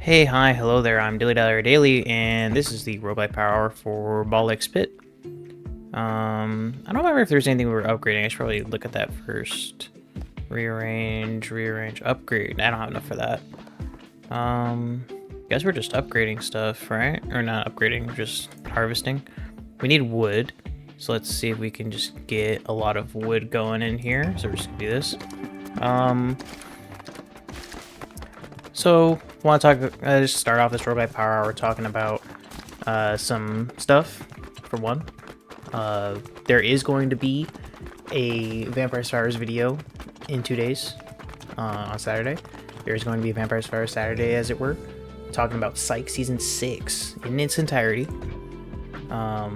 Hey, hi, hello there, I'm DilyDaly, and this is the Rogue-lite power hour for Balatro Pit. I don't remember if there's anything we were upgrading. I should probably look at that first. Rearrange, upgrade. I don't have enough for that. Guess we're just upgrading stuff, right? Or not upgrading, we're just harvesting. We need wood, so let's see if we can just get a lot of wood going in here. So we're just gonna do this. So, want to talk? Just start off this Rogue-lite power hour talking about some stuff. For one, there is going to be a Vampire Survivors video in 2 days on Saturday. There is going to be a Vampire Survivors Saturday, as it were, talking about Psych Season 6 in its entirety. I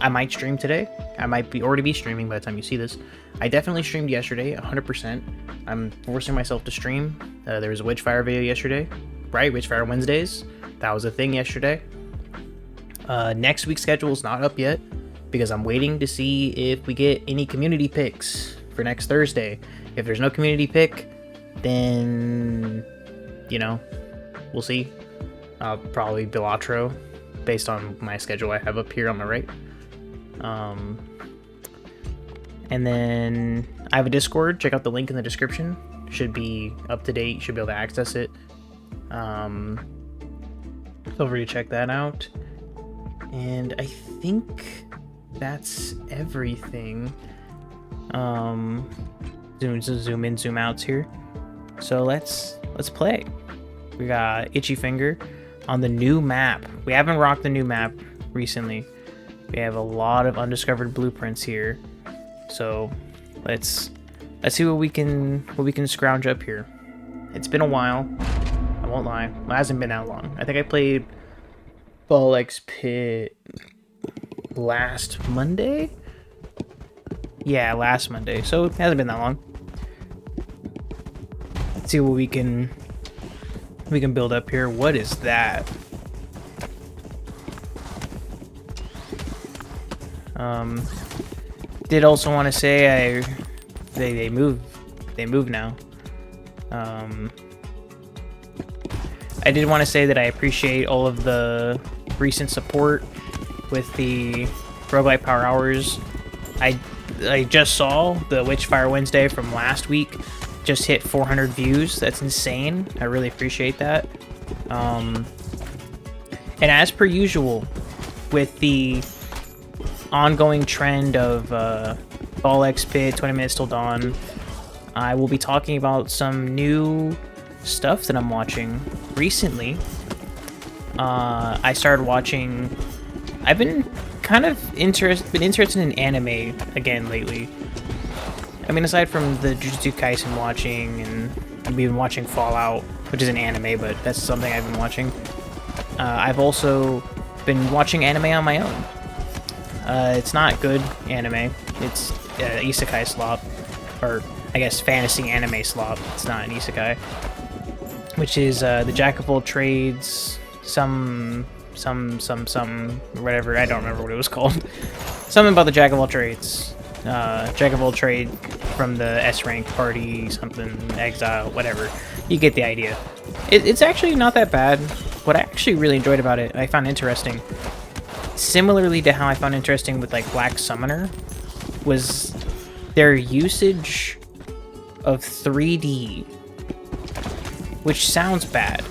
might stream today. I might already be streaming by the time you see this. I definitely streamed yesterday, 100%. I'm forcing myself to stream. There was a Witchfire video yesterday, right? Witchfire Wednesdays. That was a thing yesterday. Next week's schedule is not up yet because I'm waiting to see if we get any community picks for next Thursday. If there's no community pick, then, you know, we'll see. Probably Balatro, based on my schedule I have up here on my right. And then I have a Discord. Check out the link in the description. Should be up to date. Should be able to access it. Feel free to check that out. And I think that's everything. Zoom in, zoom outs here. So let's play. We got Itchy Finger on the new map. We haven't rocked the new map recently. We have a lot of undiscovered blueprints here. So let's see what we can scrounge up here. It's been a while. I won't lie. It hasn't been that long. I think I played Balatro Pit last Monday. Yeah, last Monday. So it hasn't been that long. Let's see what we can build up here. What is that? Did also want to say they move now. I did want to say that I appreciate all of the recent support with the Rogue-lite power hours. I just saw the Witchfire Wednesday from last week just hit 400 views. That's insane. I really appreciate that. And as per usual, with the ongoing trend of Balatro Pit, 20 minutes till dawn, I will be talking about some new stuff that I'm watching recently. I started watching. I've been kind of interested in anime again lately. I mean, aside from the Jujutsu Kaisen watching, and I've been watching Fallout, which is an anime, but that's something I've been watching. I've also been watching anime on my own. It's not good anime. It's isekai slop, or I guess fantasy anime slop. It's not an isekai, which is the jack of all trades. Some whatever. I don't remember what it was called. Something about the jack of all trades. Jack of all trade from the S rank party, something exile, whatever. You get the idea. It's actually not that bad. What I actually really enjoyed about it, I found interesting, similarly to how I found interesting with like Black Summoner, was their usage of 3D, which sounds bad.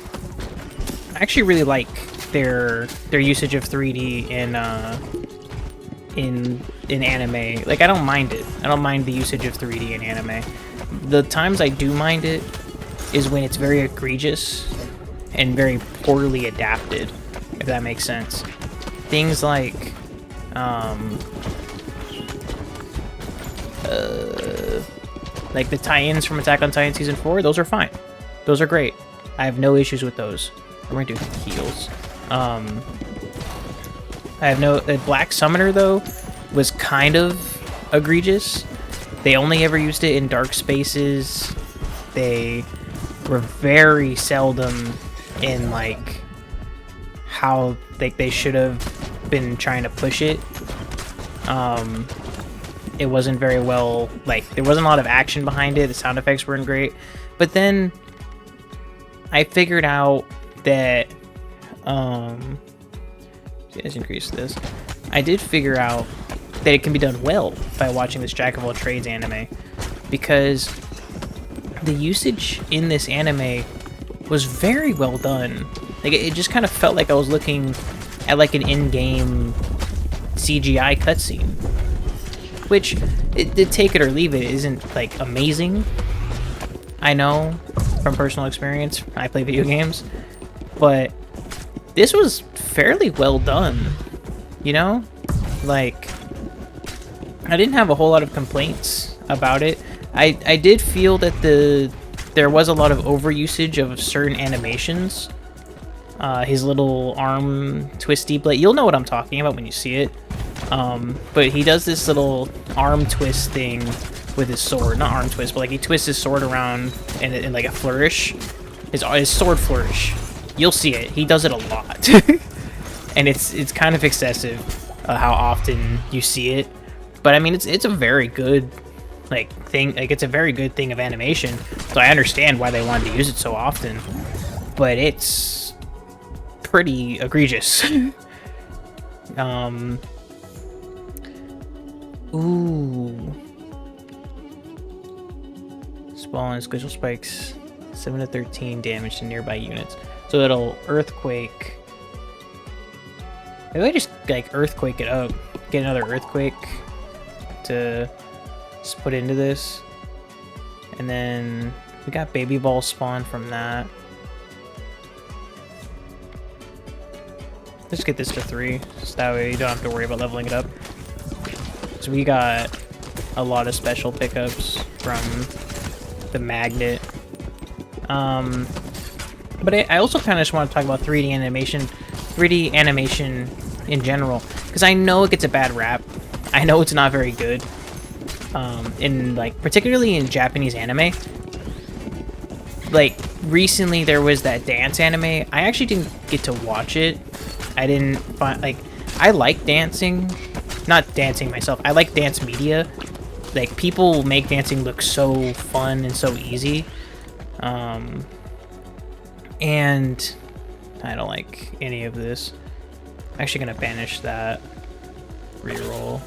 I actually really like their usage of 3D in anime. Like, I don't mind it. I don't mind the usage of 3D in anime. The times I do mind it is when it's very egregious and very poorly adapted, if that makes sense. Things like the tie-ins from Attack on Titan Season 4, those are fine. Those are great. I have no issues with those. We're gonna do heals. I have no... Black Summoner, though, was kind of egregious. They only ever used it in dark spaces. They were very seldom in, like, how they should have been trying to push it. It wasn't very well... Like, there wasn't a lot of action behind it. The sound effects weren't great. But then I figured out that let's increase this. I did figure out that it can be done well by watching this Jack of all trades anime, because the usage in this anime was very well done. Like, it just kind of felt like I was looking at like an in-game CGI cutscene, which, take it or leave it, isn't like amazing. I know from personal experience, I play video games, but this was fairly well done, you know? Like, I didn't have a whole lot of complaints about it. I did feel that there was a lot of overusage of certain animations. His little arm twisty blade, you'll know what I'm talking about when you see it. But he does this little arm twist thing with his sword. Not arm twist, but like he twists his sword around in like a flourish. His sword flourish. You'll see it. He does it a lot. And it's kind of excessive how often you see it. But I mean, it's a very good thing. Like, it's a very good thing of animation. So I understand why they wanted to use it so often. But it's pretty egregious. Ooh. Spawn glacial spikes 7 to 13 damage to nearby units. So it'll earthquake. Maybe I just like earthquake it up. Get another earthquake to just put into this. And then we got baby ball spawn from that. Let's get this to 3, so that way you don't have to worry about leveling it up. So we got a lot of special pickups from the magnet. But I also kind of just want to talk about 3D animation in general, because I know it gets a bad rap. I know it's not very good. Particularly in Japanese anime. Like, recently there was that dance anime. I actually didn't get to watch it. I didn't find, I like dancing. Not dancing myself. I like dance media. Like, people make dancing look so fun and so easy. And I don't like any of this. I'm actually gonna banish that. Reroll.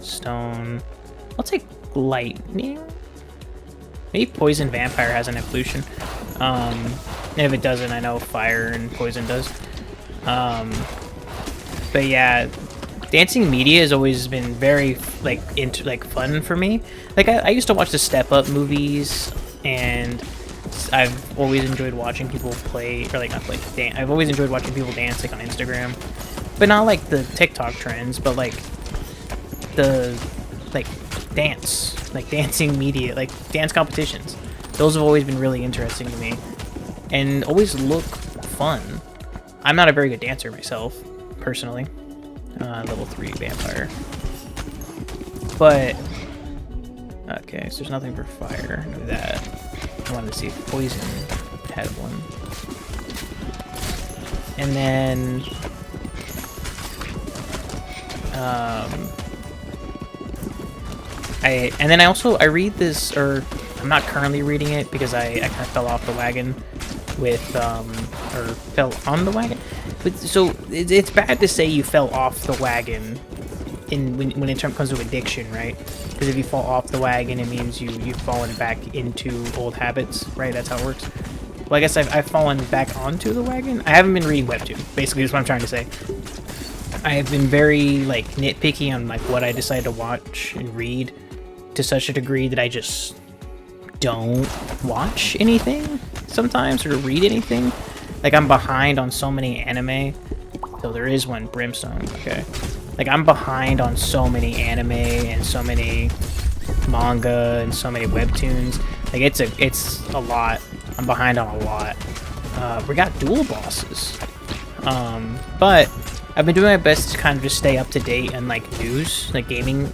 Stone. I'll take lightning. Maybe poison vampire has an evolution. And if it doesn't, I know fire and poison does. But yeah, dancing media has always been very fun for me. Like, I used to watch the Step Up movies, and I've always enjoyed watching people play, or not play, dance. I've always enjoyed watching people dance on Instagram, but not like the TikTok trends, but the dancing media, dance competitions. Those have always been really interesting to me, and always look fun. I'm not a very good dancer myself, personally. Level 3 vampire. But okay, so there's nothing for fire. No that. I wanted to see if poison had one. And then I read this, or I'm not currently reading it because I kind of fell off the wagon with or fell on the wagon. But so it's bad to say you fell off the wagon when it comes to addiction, right? Because if you fall off the wagon, it means you've fallen back into old habits, right? That's how it works. Well, I guess I've fallen back onto the wagon. I haven't been reading Webtoon. Basically, is what I'm trying to say. I have been very nitpicky on what I decide to watch and read, to such a degree that I just don't watch anything sometimes, or read anything. I'm behind on so many anime. So there is one, Brimstone, okay. I'm behind on so many anime and so many manga and so many webtoons. It's a lot. I'm behind on a lot. We got dual bosses. But I've been doing my best to kind of just stay up to date on news, not gaming,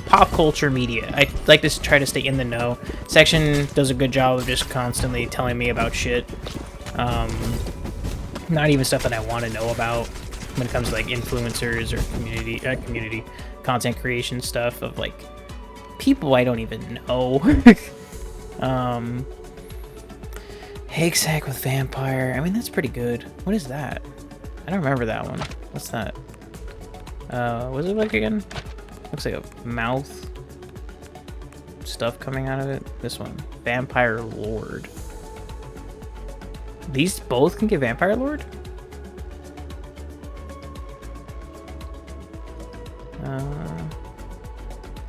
pop culture media. I like to try to stay in the know. Section does a good job of just constantly telling me about shit. Not even stuff that I want to know about when it comes to influencers or community content creation stuff of people I don't even know. Egg-sack with vampire. I mean, that's pretty good. What is that? I don't remember that one. What's that? What does it look like again? Looks like a mouth. Stuff coming out of it. This one. Vampire Lord. These both can get Vampire Lord?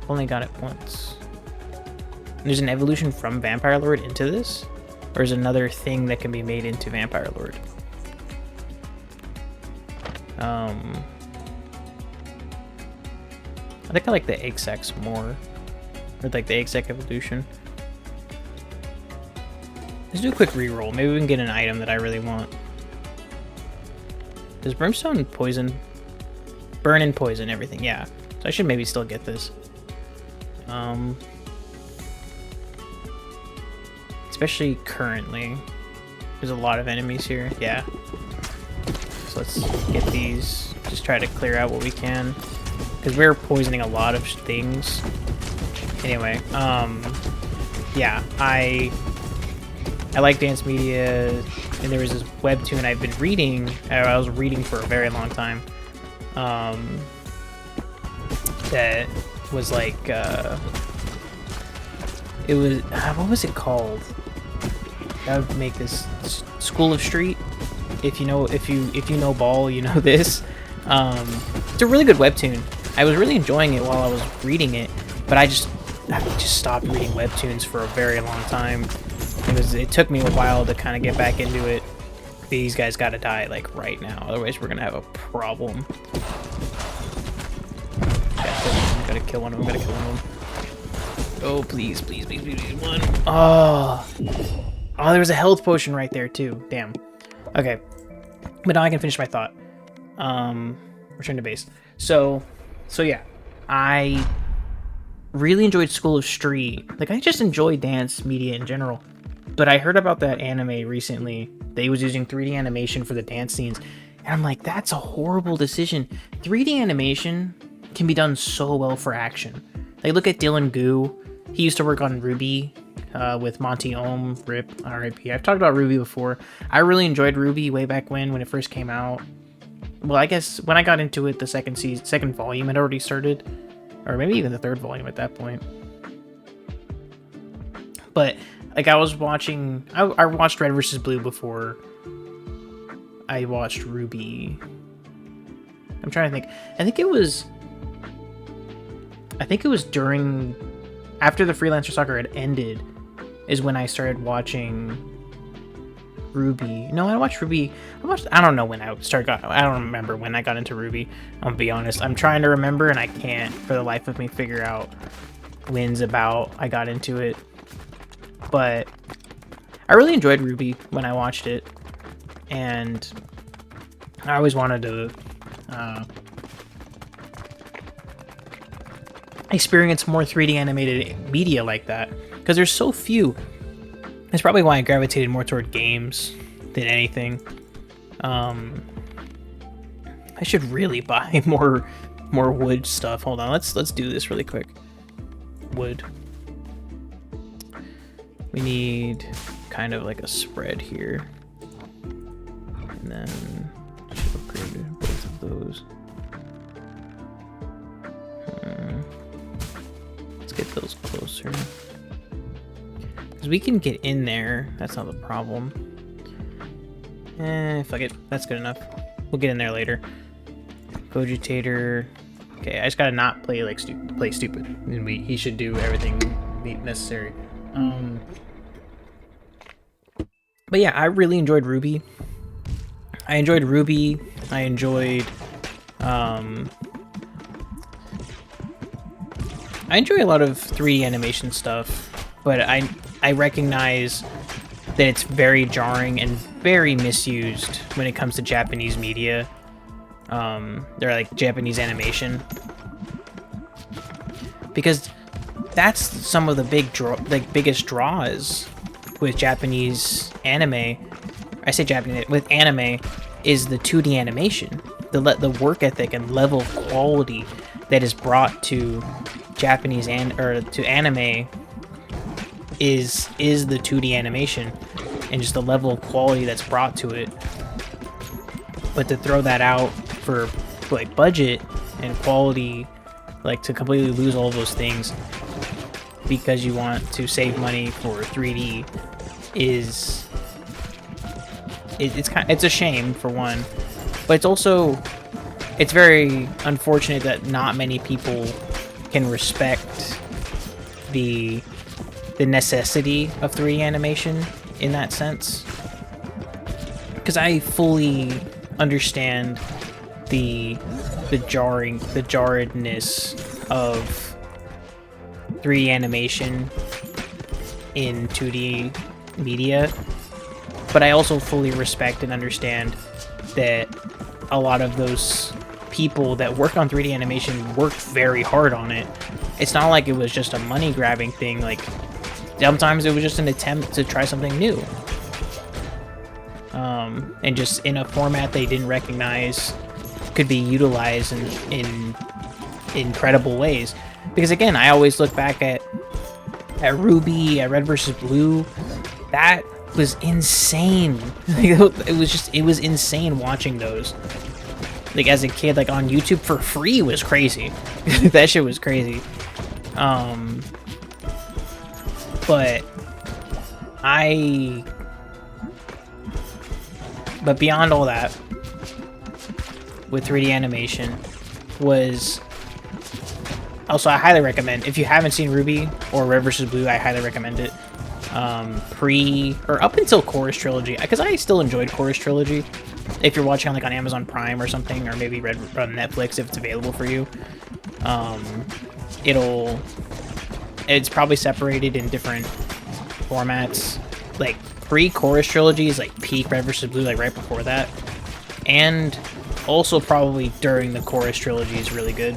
Only got it once. There's an evolution from Vampire Lord into this? Or is another thing that can be made into Vampire Lord? I think I like the egg sacks more. Or like the egg sack evolution. Let's do a quick reroll. Maybe we can get an item that I really want. Does brimstone poison? Burn and poison everything, yeah. So I should maybe still get this. Especially currently. There's a lot of enemies here, yeah. So let's get these. Just try to clear out what we can. Because we're poisoning a lot of things. Anyway, yeah, I like Dance Media, and there was this webtoon I've been reading, I was reading for a very long time, that was like, it was, what was it called? That would make this School of Street. If you know Ball, you know this. It's a really good webtoon. I was really enjoying it while I was reading it, but I just stopped reading webtoons for a very long time. It took me a while to kind of get back into it. These guys gotta die like right now, otherwise we're gonna have a problem. Gotta kill one of them. Oh please, please, please, please, please, one. Oh, there was a health potion right there too. Damn. Okay, but now I can finish my thought. Return to base. So yeah, I really enjoyed School of Street. Like, I just enjoy Dance Media in general. But I heard about that anime recently. They was using 3D animation for the dance scenes. And I'm like, that's a horrible decision. 3D animation can be done so well for action. Like, look at Dylan Gu. He used to work on Ruby with Monty Ohm, RIP, RIP. I've talked about Ruby before. I really enjoyed Ruby way back when it first came out. Well, I guess when I got into it, the second volume had already started. Or maybe even the third volume at that point. But, like, I was watching... I watched Red vs. Blue before I watched Ruby. I'm trying to think. I think it was during... After the Freelancer Soccer had ended, is when I started watching Ruby. No, I watched Ruby. I don't know when I don't remember when I got into Ruby. I'll be honest. I'm trying to remember and I can't for the life of me figure out when's about I got into it. But I really enjoyed Ruby when I watched it. And I always wanted to experience more 3D animated media like that. Because there's so few. That's probably why I gravitated more toward games than anything. I should really buy more wood stuff. Hold on, let's do this really quick. Wood. We need kind of like a spread here, and then should upgrade both of those. Let's get those closer. We can get in there. That's not the problem. Fuck it. That's good enough. We'll get in there later. Cogitator. Okay, I just gotta not play like stupid. And he should do everything necessary. But yeah, I really enjoyed Ruby. I enjoyed a lot of 3D animation stuff, but I recognize that it's very jarring and very misused when it comes to Japanese media. They're like Japanese animation, because that's some of the biggest draws with Japanese anime. I say Japanese with anime is the 2D animation, the work ethic and level of quality that is brought to Japanese to anime is the 2D animation. and just the level of quality that's brought to it. But to throw that out for like budget and quality, like to completely lose all those things because you want to save money for 3D is it's a shame for one, but it's very unfortunate that not many people can respect the necessity of 3D animation in that sense, because I fully understand the jarredness of 3D animation in 2D media, but I also fully respect and understand that a lot of those people that work on 3D animation worked very hard on it. It's not like it was just a money grabbing thing. Like, sometimes it was just an attempt to try something new, and just in a format they didn't recognize could be utilized in incredible ways. Because again, I always look back at Ruby, at Red vs. Blue. That was insane. It was insane watching those. Like, as a kid, like on YouTube for free was crazy. That shit was crazy. But beyond all that, with 3D animation, was also, I highly recommend, if you haven't seen Ruby or Red vs. Blue, I highly recommend it. Up until Chorus Trilogy, because I still enjoyed Chorus Trilogy. If you're watching on Amazon Prime or something, or maybe on Netflix if it's available for you, it's probably separated in different formats. Like, pre-Chorus Trilogy is like peak Red vs. Blue, like right before that, and also probably during the Chorus Trilogy is really good.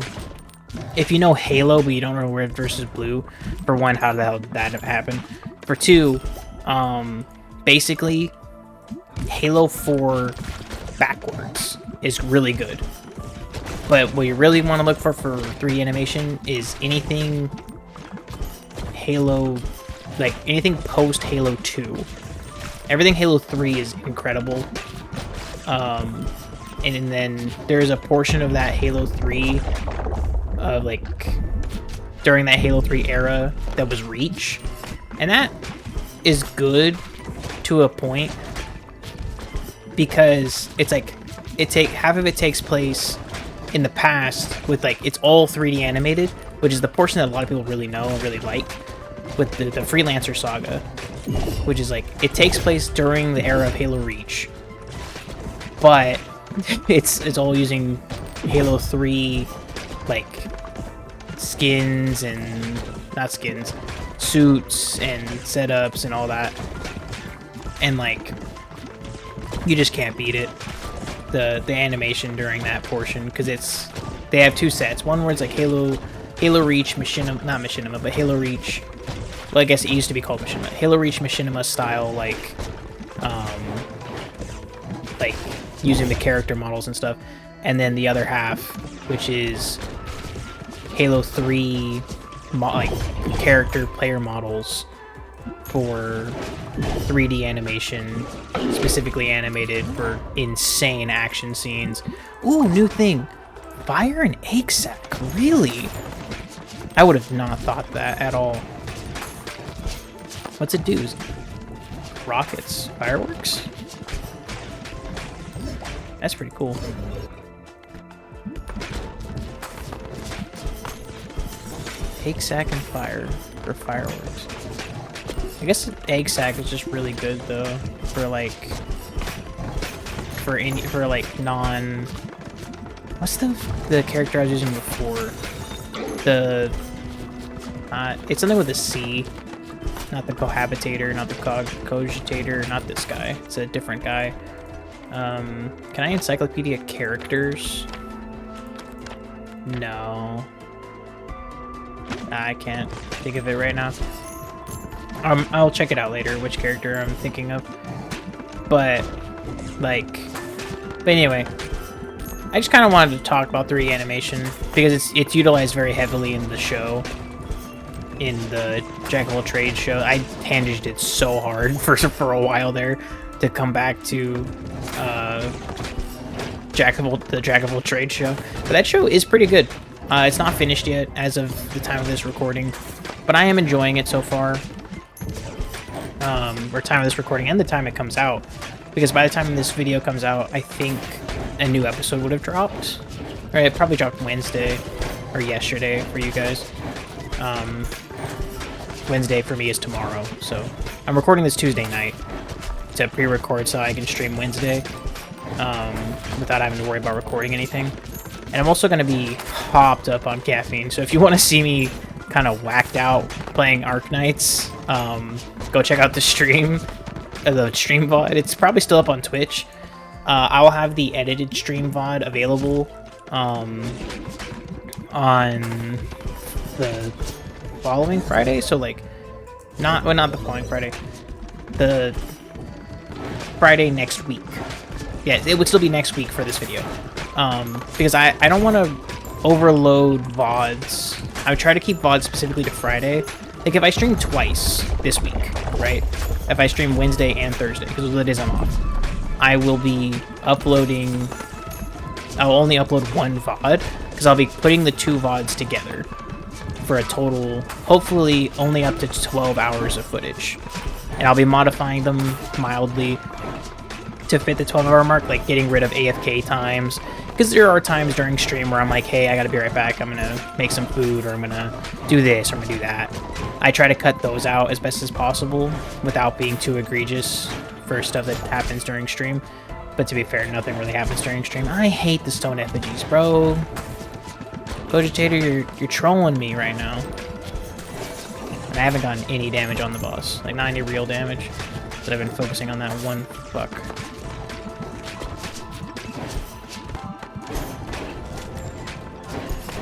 If you know Halo but you don't know Red vs. Blue, for one, how the hell did that have happened? For two, basically Halo 4 backwards is really good. But what you really want to look for 3D animation is anything Halo, like anything post Halo 2. Everything Halo 3 is incredible. And then there's a portion of that Halo 3 during that Halo 3 era that was Reach. And that is good to a point, because it's like half of it takes place in the past with it's all 3D animated, which is the portion that a lot of people really know and really like, with the Freelancer saga, which is it takes place during the era of Halo Reach, but it's all using Halo 3 skins and suits and setups and all that, and you just can't beat it, the animation during that portion, because they have two sets. One where it's Halo Reach Machinima, but Halo Reach, well, I guess it used to be called Machinima. Halo Reach Machinima style, using the character models and stuff, and then the other half, which is Halo 3 character player models for 3D animation, specifically animated for insane action scenes. Ooh, new thing. Fire and egg sack. Really? I would have not thought that at all. What's it do? Rockets? Fireworks? That's pretty cool. Egg sack and fire for fireworks. I guess egg sack is just really good though for non. What's the character I was using before? It's something with a C, not the cohabitator, not the cogitator, not this guy. It's a different guy. Can I encyclopedia characters? No. I can't think of it right now. I'll check it out later, which character I'm thinking of. But anyway, I just kind of wanted to talk about 3D animation because it's utilized very heavily in the show. in the Jack of all trades show. I tanged it so hard for a while there to come back to the Jack of all trades show. But that show is pretty good. It's not finished yet as of the time of this recording, but I am enjoying it so far. Or time of this recording and the time it comes out, because by the time this video comes out, I think a new episode would have dropped. Or it probably dropped Wednesday or yesterday for you guys. Wednesday for me is tomorrow, so I'm recording this Tuesday night to pre-record so I can stream Wednesday without having to worry about recording anything. And I'm also going to be hopped up on caffeine, so if you want to see me kind of whacked out playing Arknights, go check out the stream VOD. It's probably still up on Twitch. I'll have the edited stream VOD available on the following Friday, so like not the following Friday, the Friday next week. Yeah, it would still be next week for this video, because I don't want to overload VODs. I would try to keep VODs specifically to Friday. Like if I stream twice this week, right? If I stream Wednesday and Thursday, because those are the days I'm off, I will be uploading. I'll only upload one VOD because I'll be putting the two VODs together for a total, hopefully, only up to 12 hours of footage. And I'll be modifying them mildly to fit the 12-hour mark, like getting rid of AFK times. Because there are times during stream where I'm like, hey, I gotta be right back, I'm gonna make some food, or I'm gonna do this, or I'm gonna do that. I try to cut those out as best as possible without being too egregious for stuff that happens during stream. But to be fair, nothing really happens during stream. I hate the stone effigies, bro. Cogitator, you're trolling me right now. And I haven't gotten any damage on the boss. Like, not any real damage. But I've been focusing on that one fuck.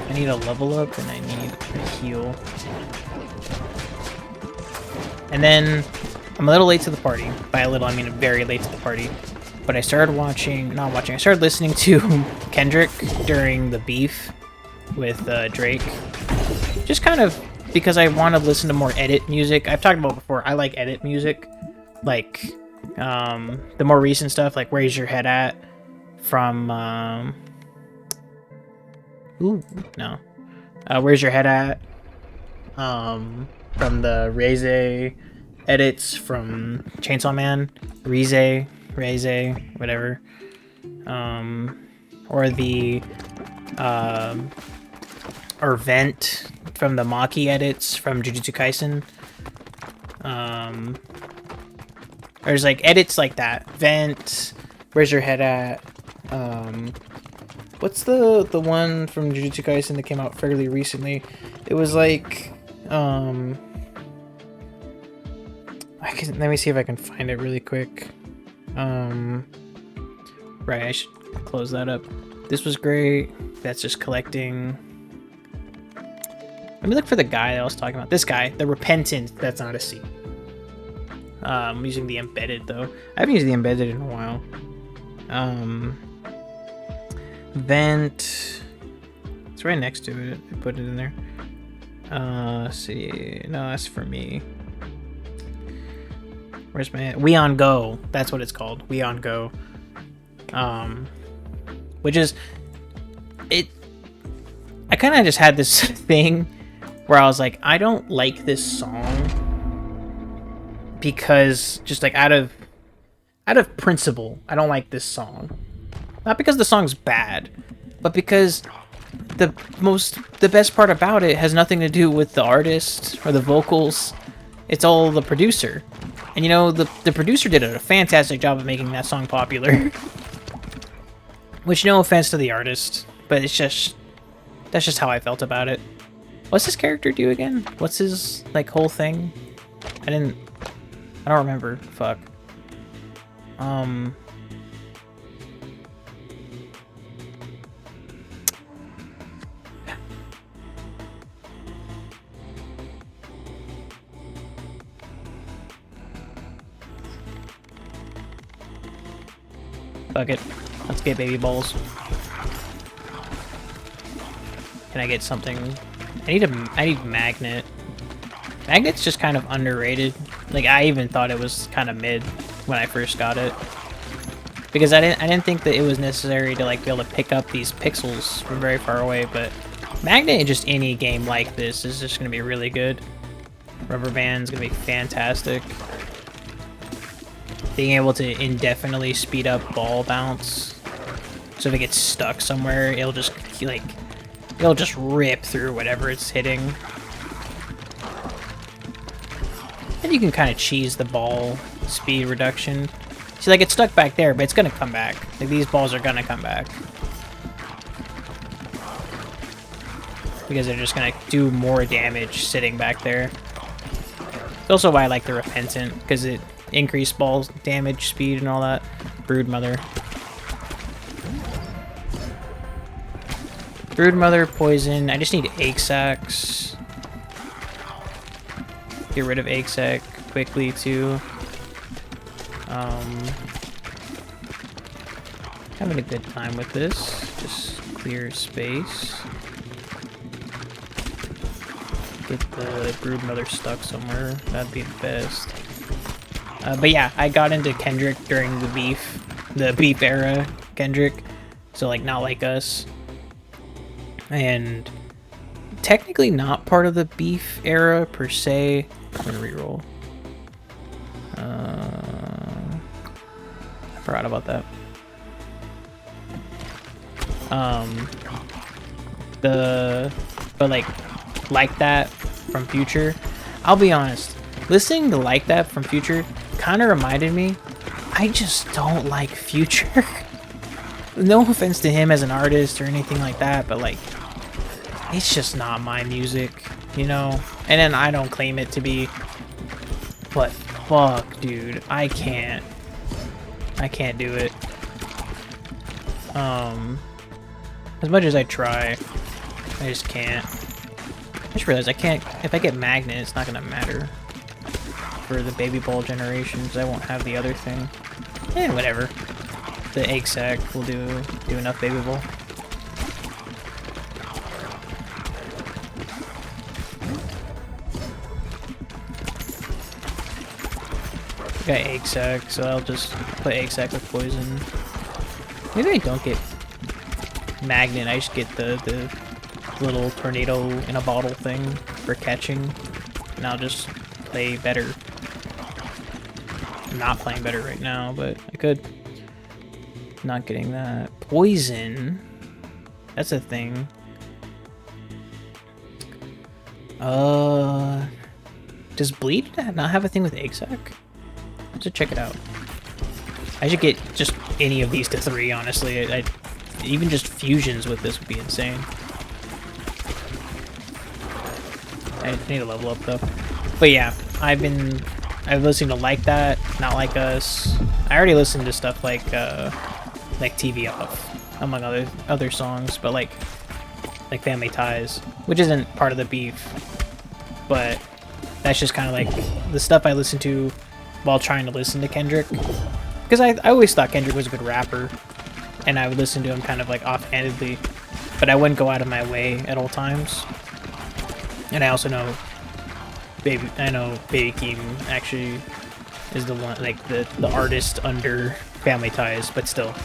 I need a level up, and I need a heal. And then, I'm a little late to the party. By a little, I mean very late to the party. But I started I started listening to Kendrick during the beef with Drake. Just kind of because I want to listen to more edit music. I've talked about before, I like edit music. Like, the more recent stuff, like Where's Your Head At? From, Where's Your Head At? From the Reze edits from Chainsaw Man. Reze, whatever. Or the, or Vent from the Maki edits from Jujutsu Kaisen. There's like edits like that. Vent, Where's Your Head At? What's the one from Jujutsu Kaisen that came out fairly recently? It was like, let me see if I can find it really quick. Right, I should close that up. This was great. That's just collecting. Let me look for the guy that I was talking about. This guy, the Repentant. That's not a C. I'm using the embedded though. I haven't used the embedded in a while. Vent. It's right next to it. I put it in there. See. No, that's for me. Where's my... We On Go. That's what it's called. We On Go. Which is... I kind of just had this thing where I was like, I don't like this song because just like out of principle, I don't like this song. Not because the song's bad, but because the best part about it has nothing to do with the artist or the vocals. It's all the producer. And you know, the producer did a fantastic job of making that song popular. Which, no offense to the artist, but it's just... That's just how I felt about it. What's this character do again? What's his, like, whole thing? I don't remember. Fuck. Fuck it. Let's get baby balls. Can I get something? I need magnet. Magnet's just kind of underrated. Like, I even thought it was kind of mid when I first got it. Because I didn't think that it was necessary to, like, be able to pick up these pixels from very far away, but Magnet in just any game like this is just going to be really good. Rubber Band's going to be fantastic. Being able to indefinitely speed up ball bounce. So if it gets stuck somewhere, it'll just, like, it'll just rip through whatever it's hitting. And you can kind of cheese the ball speed reduction. See, like, it's stuck back there, but it's going to come back. Like, these balls are going to come back. Because they're just going to do more damage sitting back there. It's also why I like the Repentant, because it increased ball damage, speed, and all that. Broodmother. Broodmother, Poison. I just need Egg Sacs. Get rid of Egg Sac quickly, too. Having a good time with this. Just clear space. Get the Broodmother stuck somewhere. That'd be the best. But yeah, I got into Kendrick during the beef era Kendrick. So, like, not like us. And technically not part of the beef era per se. I'm gonna reroll. I forgot about that. But like that from Future. I'll be honest, listening to Like That from Future kind of reminded me, I just don't like Future. No offense to him as an artist or anything like that, but like, it's just not my music, you know? And then I don't claim it to be, but fuck, dude, I can't do it. As much as I try, I just can't. I just realized I can't, if I get Magnet, it's not gonna matter for the Baby Ball generation, because I won't have the other thing. And whatever. The Egg Sac will do enough Baby Ball. I got Egg Sac, so I'll just put Egg Sac with Poison. Maybe I don't get Magnet, I just get the little tornado in a bottle thing for catching, and I'll just play better. I'm not playing better right now, but I could. Not getting that. Poison. That's a thing. Does Bleed not have a thing with Egg Sac? I should check it out. I should get just any of these to 3, honestly. Even just fusions with this would be insane. I need to level up though. But yeah, I've listened to Like That, Not Like Us. I already listened to stuff like TV Off, among other songs, but like Family Ties, which isn't part of the beef, but that's just kind of like the stuff I listen to while trying to listen to Kendrick, because I always thought Kendrick was a good rapper, and I would listen to him kind of like offhandedly, but I wouldn't go out of my way at all times. And I also know Baby Keem actually is the one, like the artist under Family Ties, but still.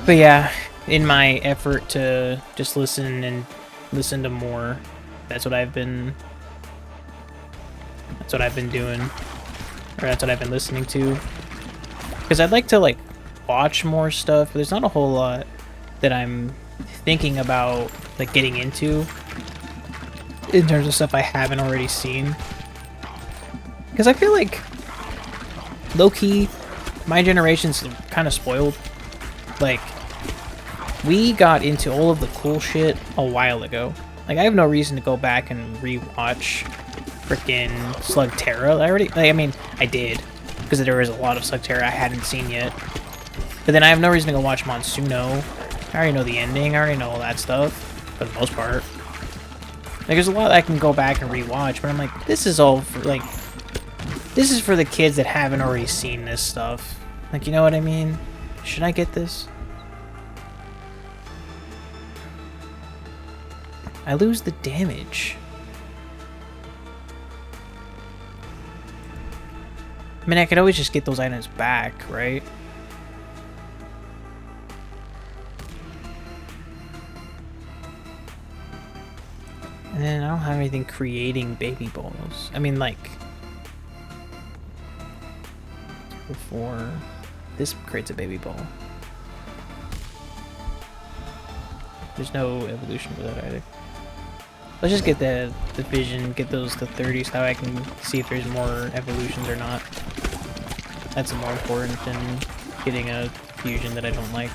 But yeah, in my effort to just listen to more, that's what I've been doing, or that's what I've been listening to. Because I'd like to like watch more stuff, but there's not a whole lot that I'm thinking about like getting into in terms of stuff I haven't already seen. Because I feel like low-key my generation's kind of spoiled. Like, we got into all of the cool shit a while ago. Like, I have no reason to go back and rewatch frickin' Slugterra. I did, because there was a lot of Slugterra I hadn't seen yet. But then I have no reason to go watch Monsuno. I already know the ending, I already know all that stuff, for the most part. Like, there's a lot I can go back and rewatch, but I'm like, this is all for, like, this is for the kids that haven't already seen this stuff. Like, you know what I mean? Should I get this? I lose the damage. I mean, I could always just get those items back, right? And then I don't have anything creating baby balls. I mean, like... Before... This creates a baby ball. There's no evolution for that either. Let's just get the vision, get those to 30 so I can see if there's more evolutions or not. That's more important than getting a fusion that I don't like.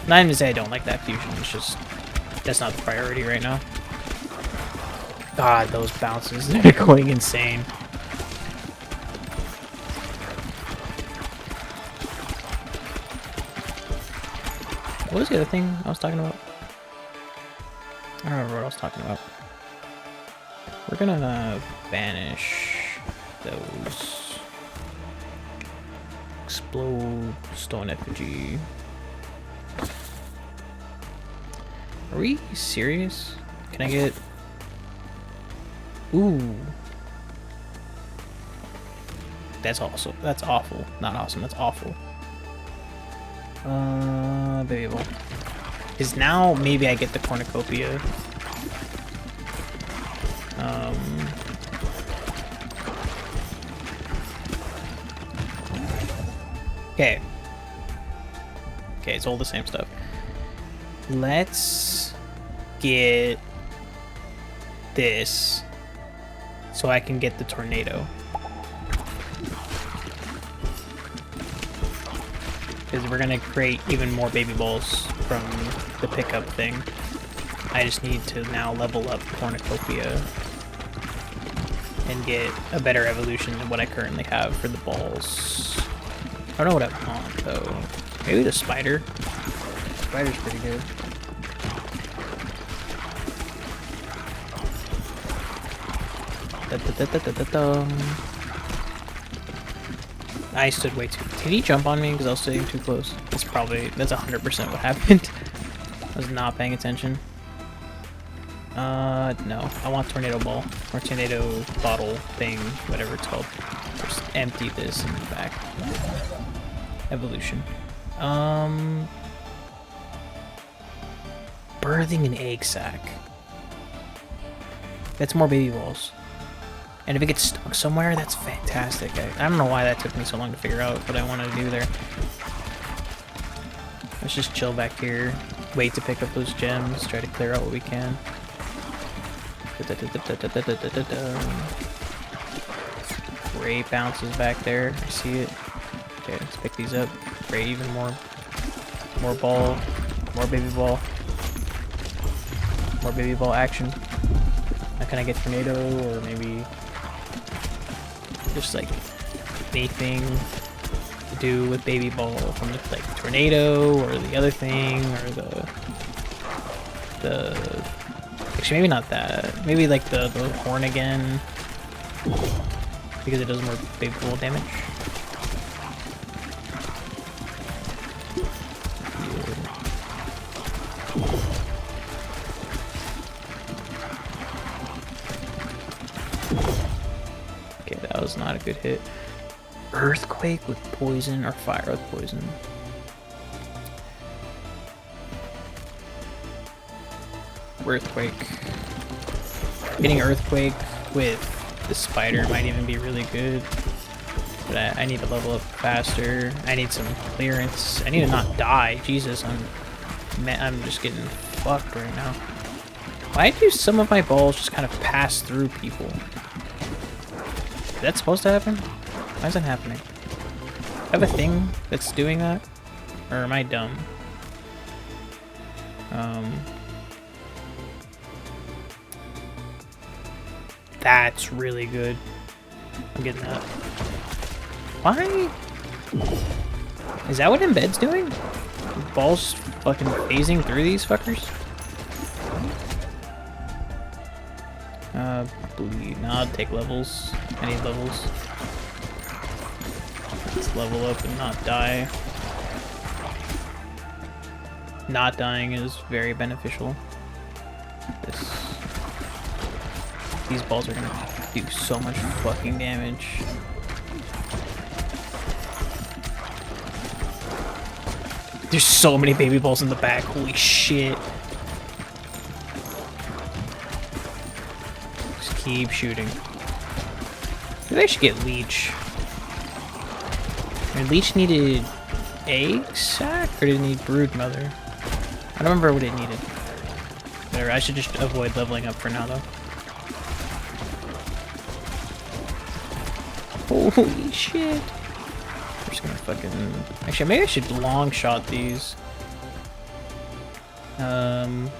Not even to say I don't like that fusion, it's just that's not the priority right now. God, those bounces, they're going insane. What was the other thing I was talking about? I don't remember what I was talking about. We're gonna banish those. Explode stone effigy. Are we serious? Can I get... Ooh. That's awesome. That's awful. Not awesome, that's awful. Baby ball. Is now maybe I get the cornucopia. Okay. Okay, it's all the same stuff. Let's get this so I can get the tornado. Because we're gonna create even more baby balls from the pickup thing. I just need to now level up cornucopia and get a better evolution than what I currently have for the balls. I don't know what I want though. Maybe the spider. Spider's pretty good. I stood way too... Did he jump on me because I was sitting too close? That's 100% what happened. I was not paying attention. No. I want tornado ball. Or tornado bottle thing, whatever it's called. Just empty this in the back. Evolution. Birthing an egg sac. That's more baby balls. And if it gets stuck somewhere, that's fantastic. I don't know why that took me so long to figure out what I wanted to do there. Let's just chill back here, wait to pick up those gems, try to clear out what we can. Great bounces back there, I see it. Okay, let's pick these up. Great, even more. More ball, more baby ball. More baby ball action. Now can I get tornado or maybe... just like anything to do with baby ball from the like tornado or the other thing or the actually maybe not that, maybe like the horn again because it does more baby ball damage. Not a good hit. Earthquake with poison or fire with poison. Earthquake. Getting earthquake with the spider might even be really good. But I need to level up faster. I need some clearance. I need to not die. Jesus, I'm just getting fucked right now. Why do some of my balls just kind of pass through people? Is that supposed to happen? Why is that happening? I have a thing that's doing that? Or am I dumb? That's really good. I'm getting that. Why? Is that what Embed's doing? Balls fucking phasing through these fuckers? Bleed. Nah, I'll take levels. I need levels. Let's level up and not die. not dying is very beneficial. These balls are gonna do so much fucking damage. There's so many baby balls in the back, holy shit. Just keep shooting. Maybe I should get Leech. And Leech needed egg sac, or did it need brood mother? I don't remember what it needed. Whatever, I should just avoid leveling up for now though. Holy shit. I'm just gonna fucking... Actually, maybe I should long shot these. Level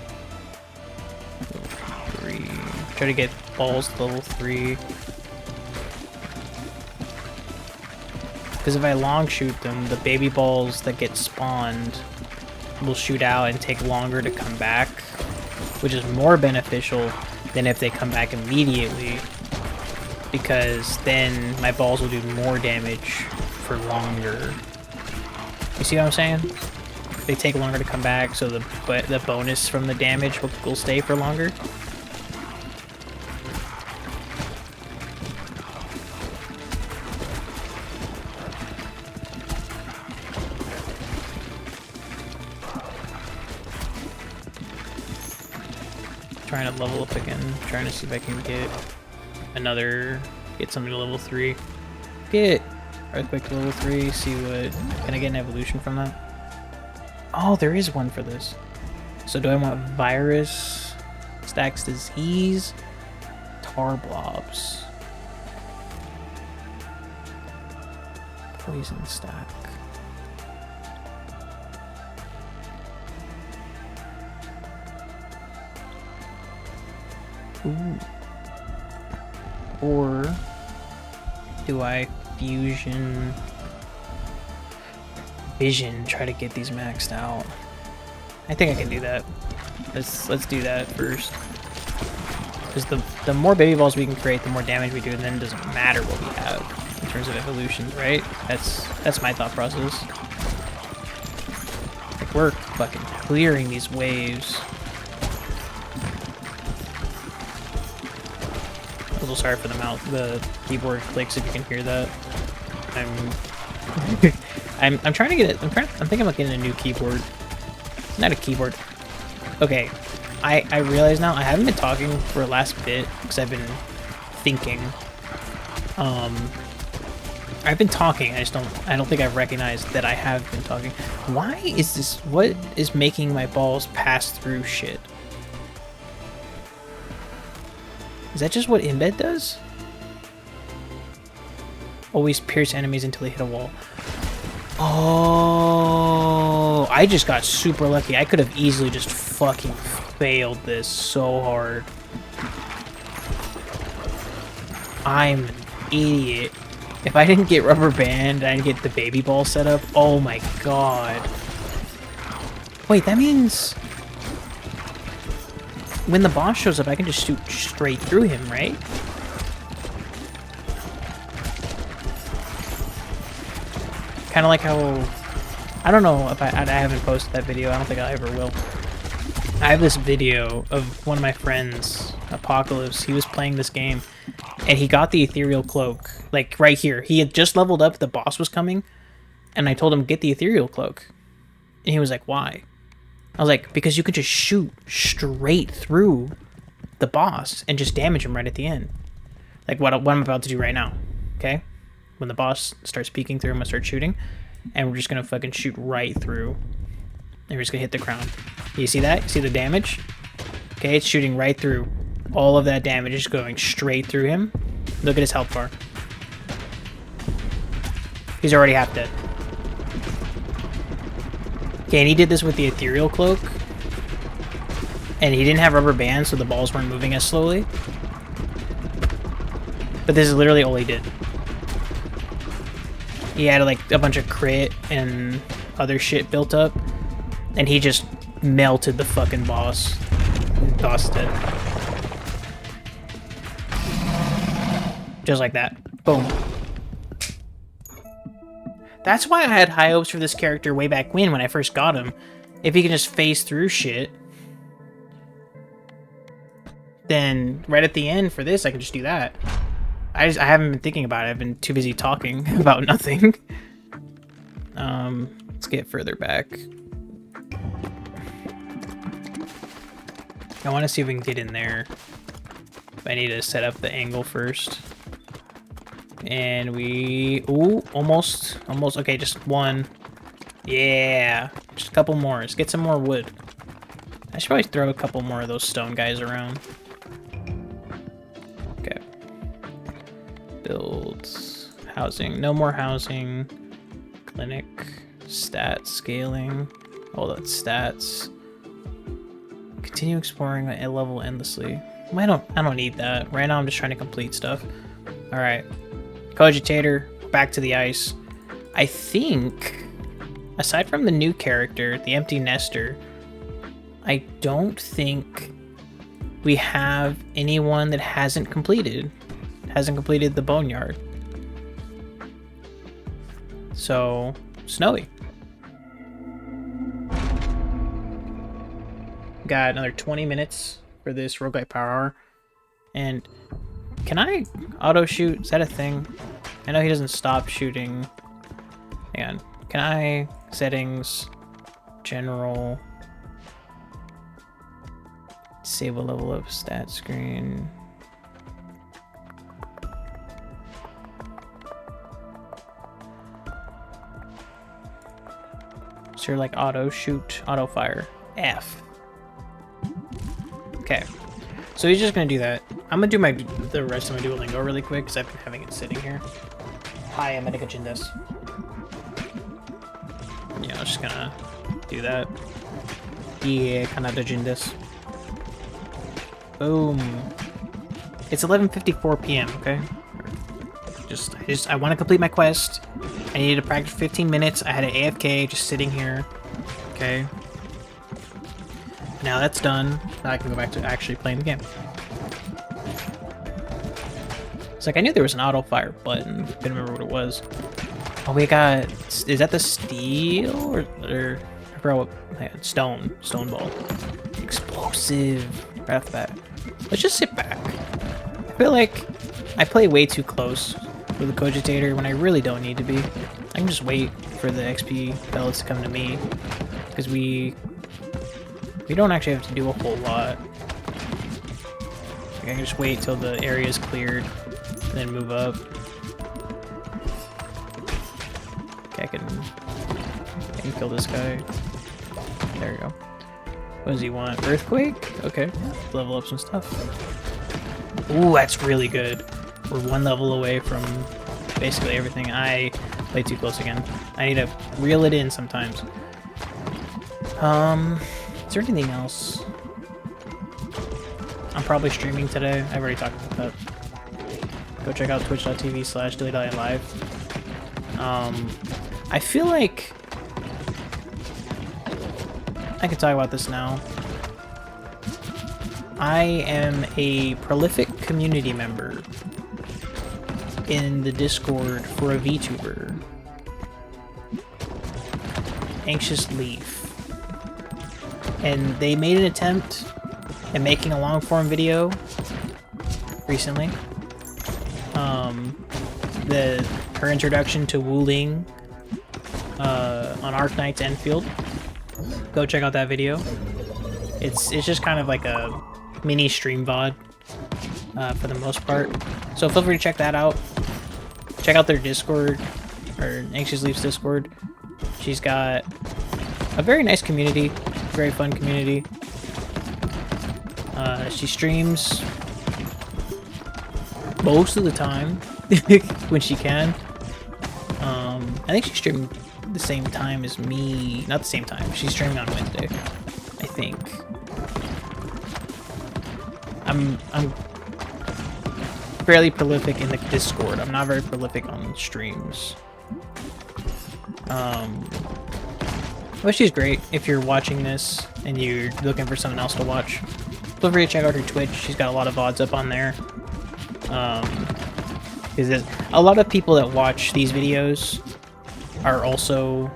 3. Try to get balls to level 3. Because if I long shoot them, the baby balls that get spawned will shoot out and take longer to come back, which is more beneficial than if they come back immediately, because then my balls will do more damage for longer. You see what I'm saying? They take longer to come back, so the bonus from the damage will stay for longer. Trying to level up again, trying to see if I can get something to level 3. Get Earthquake to level 3, see what, can I get an evolution from that? Oh, there is one for this. So do I want Virus, Stacks Disease, Tar Blobs, Poison Stack. Ooh. Or do I fusion vision, try to get these maxed out? I think I can do that. Let's do that first. Because the more baby balls we can create, the more damage we do, and then it doesn't matter what we have in terms of evolutions, right? That's my thought process. Like, we're fucking clearing these waves. A little sorry for the keyboard clicks if you can hear that. I'm trying to get it. I'm thinking about getting a new keyboard. Not a keyboard. Okay, I realize now I haven't been talking for the last bit because I've been thinking. I've been talking. I don't think I've recognized that I have been talking. Why is this? What is making my balls pass through shit? Is that just what embed does? Always pierce enemies until they hit a wall. Oh, I just got super lucky. I could have easily just fucking failed this so hard. I'm an idiot. If I didn't get rubber band, I didn't get the baby ball set up. Oh my god. Wait, that means when the boss shows up, I can just shoot straight through him, right? Kind of like how... I don't know if I haven't posted that video. I don't think I ever will. I have this video of one of my friends, Apocalypse. He was playing this game, and he got the ethereal cloak. Like, right here. He had just leveled up, the boss was coming, and I told him, get the ethereal cloak. And he was like, why? I was like, because you could just shoot straight through the boss and just damage him right at the end. Like what I'm about to do right now, okay? When the boss starts peeking through, I'm gonna start shooting, and we're just gonna fucking shoot right through. And we're just gonna hit the crown. You see that? You see the damage? Okay, it's shooting right through. All of that damage is going straight through him. Look at his health bar. He's already half dead. Okay, and he did this with the ethereal cloak. And he didn't have rubber bands, so the balls weren't moving as slowly. But this is literally all he did. He had like a bunch of crit and other shit built up. And he just melted the fucking boss. Boss dead. Just like that. Boom. That's why I had high hopes for this character way back when I first got him. if he can just phase through shit, then right at the end for this, I can just do that. I haven't been thinking about it. I've been too busy talking about nothing. Let's get further back. I want to see if we can get in there. I need to set up the angle first. And we... Ooh, almost. Almost. Okay, just one. Yeah. Just a couple more. Let's get some more wood. I should probably throw a couple more of those stone guys around. Okay. Build. Housing. No more housing. Clinic. Stats. Scaling. Oh, that's stats. Continue exploring at level endlessly. I don't need that. Right now I'm just trying to complete stuff. Alright. Cogitator, back to the ice. I think, aside from the new character, the Empty Nester, I don't think we have anyone that hasn't completed the Boneyard. So, Snowy. Got another 20 minutes for this Rogue-lite Power Hour. And can I auto shoot? Is that a thing? I know he doesn't stop shooting. Hang on. Can I settings, general, disable level up stat screen. Is there like auto shoot, auto fire? F. Okay, so he's just gonna do that. I'm gonna do the rest of my Duolingo really quick because I've been having it sitting here. Hi, I'm Medica Jindes. Yeah, I'm just gonna do that. Yeah, Kanada Jindes. Boom. It's 11:54 p.m. Okay. I want to complete my quest. I needed to practice 15 minutes. I had an AFK just sitting here. Okay. Now that's done. Now I can go back to actually playing the game. It's like I knew there was an auto fire button. Didn't remember what it was. Oh, we got. Is that the steel or I forgot what? Stone ball. Explosive. Right off the bat. Let's just sit back. I feel like I play way too close with the Cogitator when I really don't need to be. I can just wait for the XP pellets to come to me because we don't actually have to do a whole lot. Like I can just wait till the area is cleared, and then move up. Okay, I can kill this guy. There we go. What does he want? Earthquake? Okay, level up some stuff. Ooh, that's really good. We're one level away from basically everything. I play too close again. I need to reel it in sometimes. Is there anything else? I'm probably streaming today. I've already talked about that. Go check out twitch.tv/DilyDalylive. I feel like I can talk about this now. I am a prolific community member in the Discord for a VTuber. Anxious Leaf. And they made an attempt at making a long form video recently. Her introduction to Wu Ling on Arknight's Enfield. Go check out that video. It's just kind of like a mini stream VOD for the most part. So feel free to check that out. Check out their Discord, or Anxious Leaf's Discord. She's got a very nice community, very fun community. She streams most of the time when she can. I think she streamed the same time as me. Not the same time. She's streaming on Wednesday, I think. I'm fairly prolific in the Discord. I'm not very prolific on streams. But she's great. If you're watching this and you're looking for something else to watch, feel free to check out her Twitch. She's got a lot of VODs up on there. Because a lot of people that watch these videos are also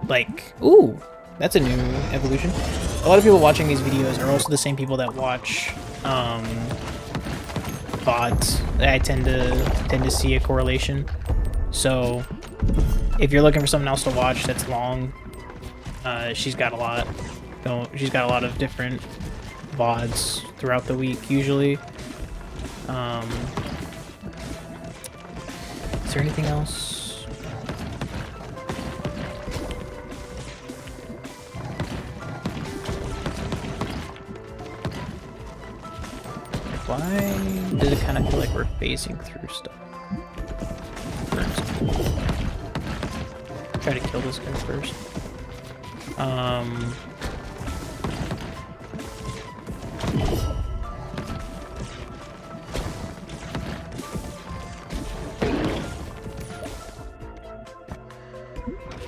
like, ooh, That's a new evolution. A lot of people watching these videos are also the same people that watch VODs. I tend to see a correlation. So if you're looking for something else to watch that's long, she's got a lot. She's got a lot of different VODs throughout the week usually. Is there anything else? Why does it kind of feel like we're phasing through stuff? Try to kill this guy first.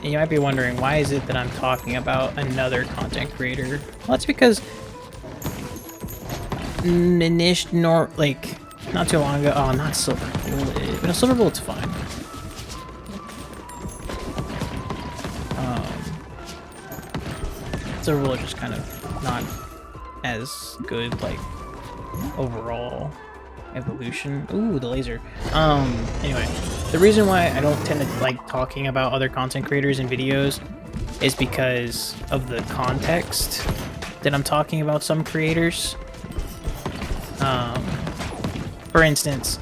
You might be wondering, why is it that I'm talking about another content creator? Well, that's because not too long ago. Oh, not Silver Bullet. But a Silver Bullet's fine. Silver Bullet just kind of not as good, like, overall evolution. Ooh, the laser. Anyway, the reason why I don't tend to like talking about other content creators and videos is because of the context that I'm talking about some creators. For instance,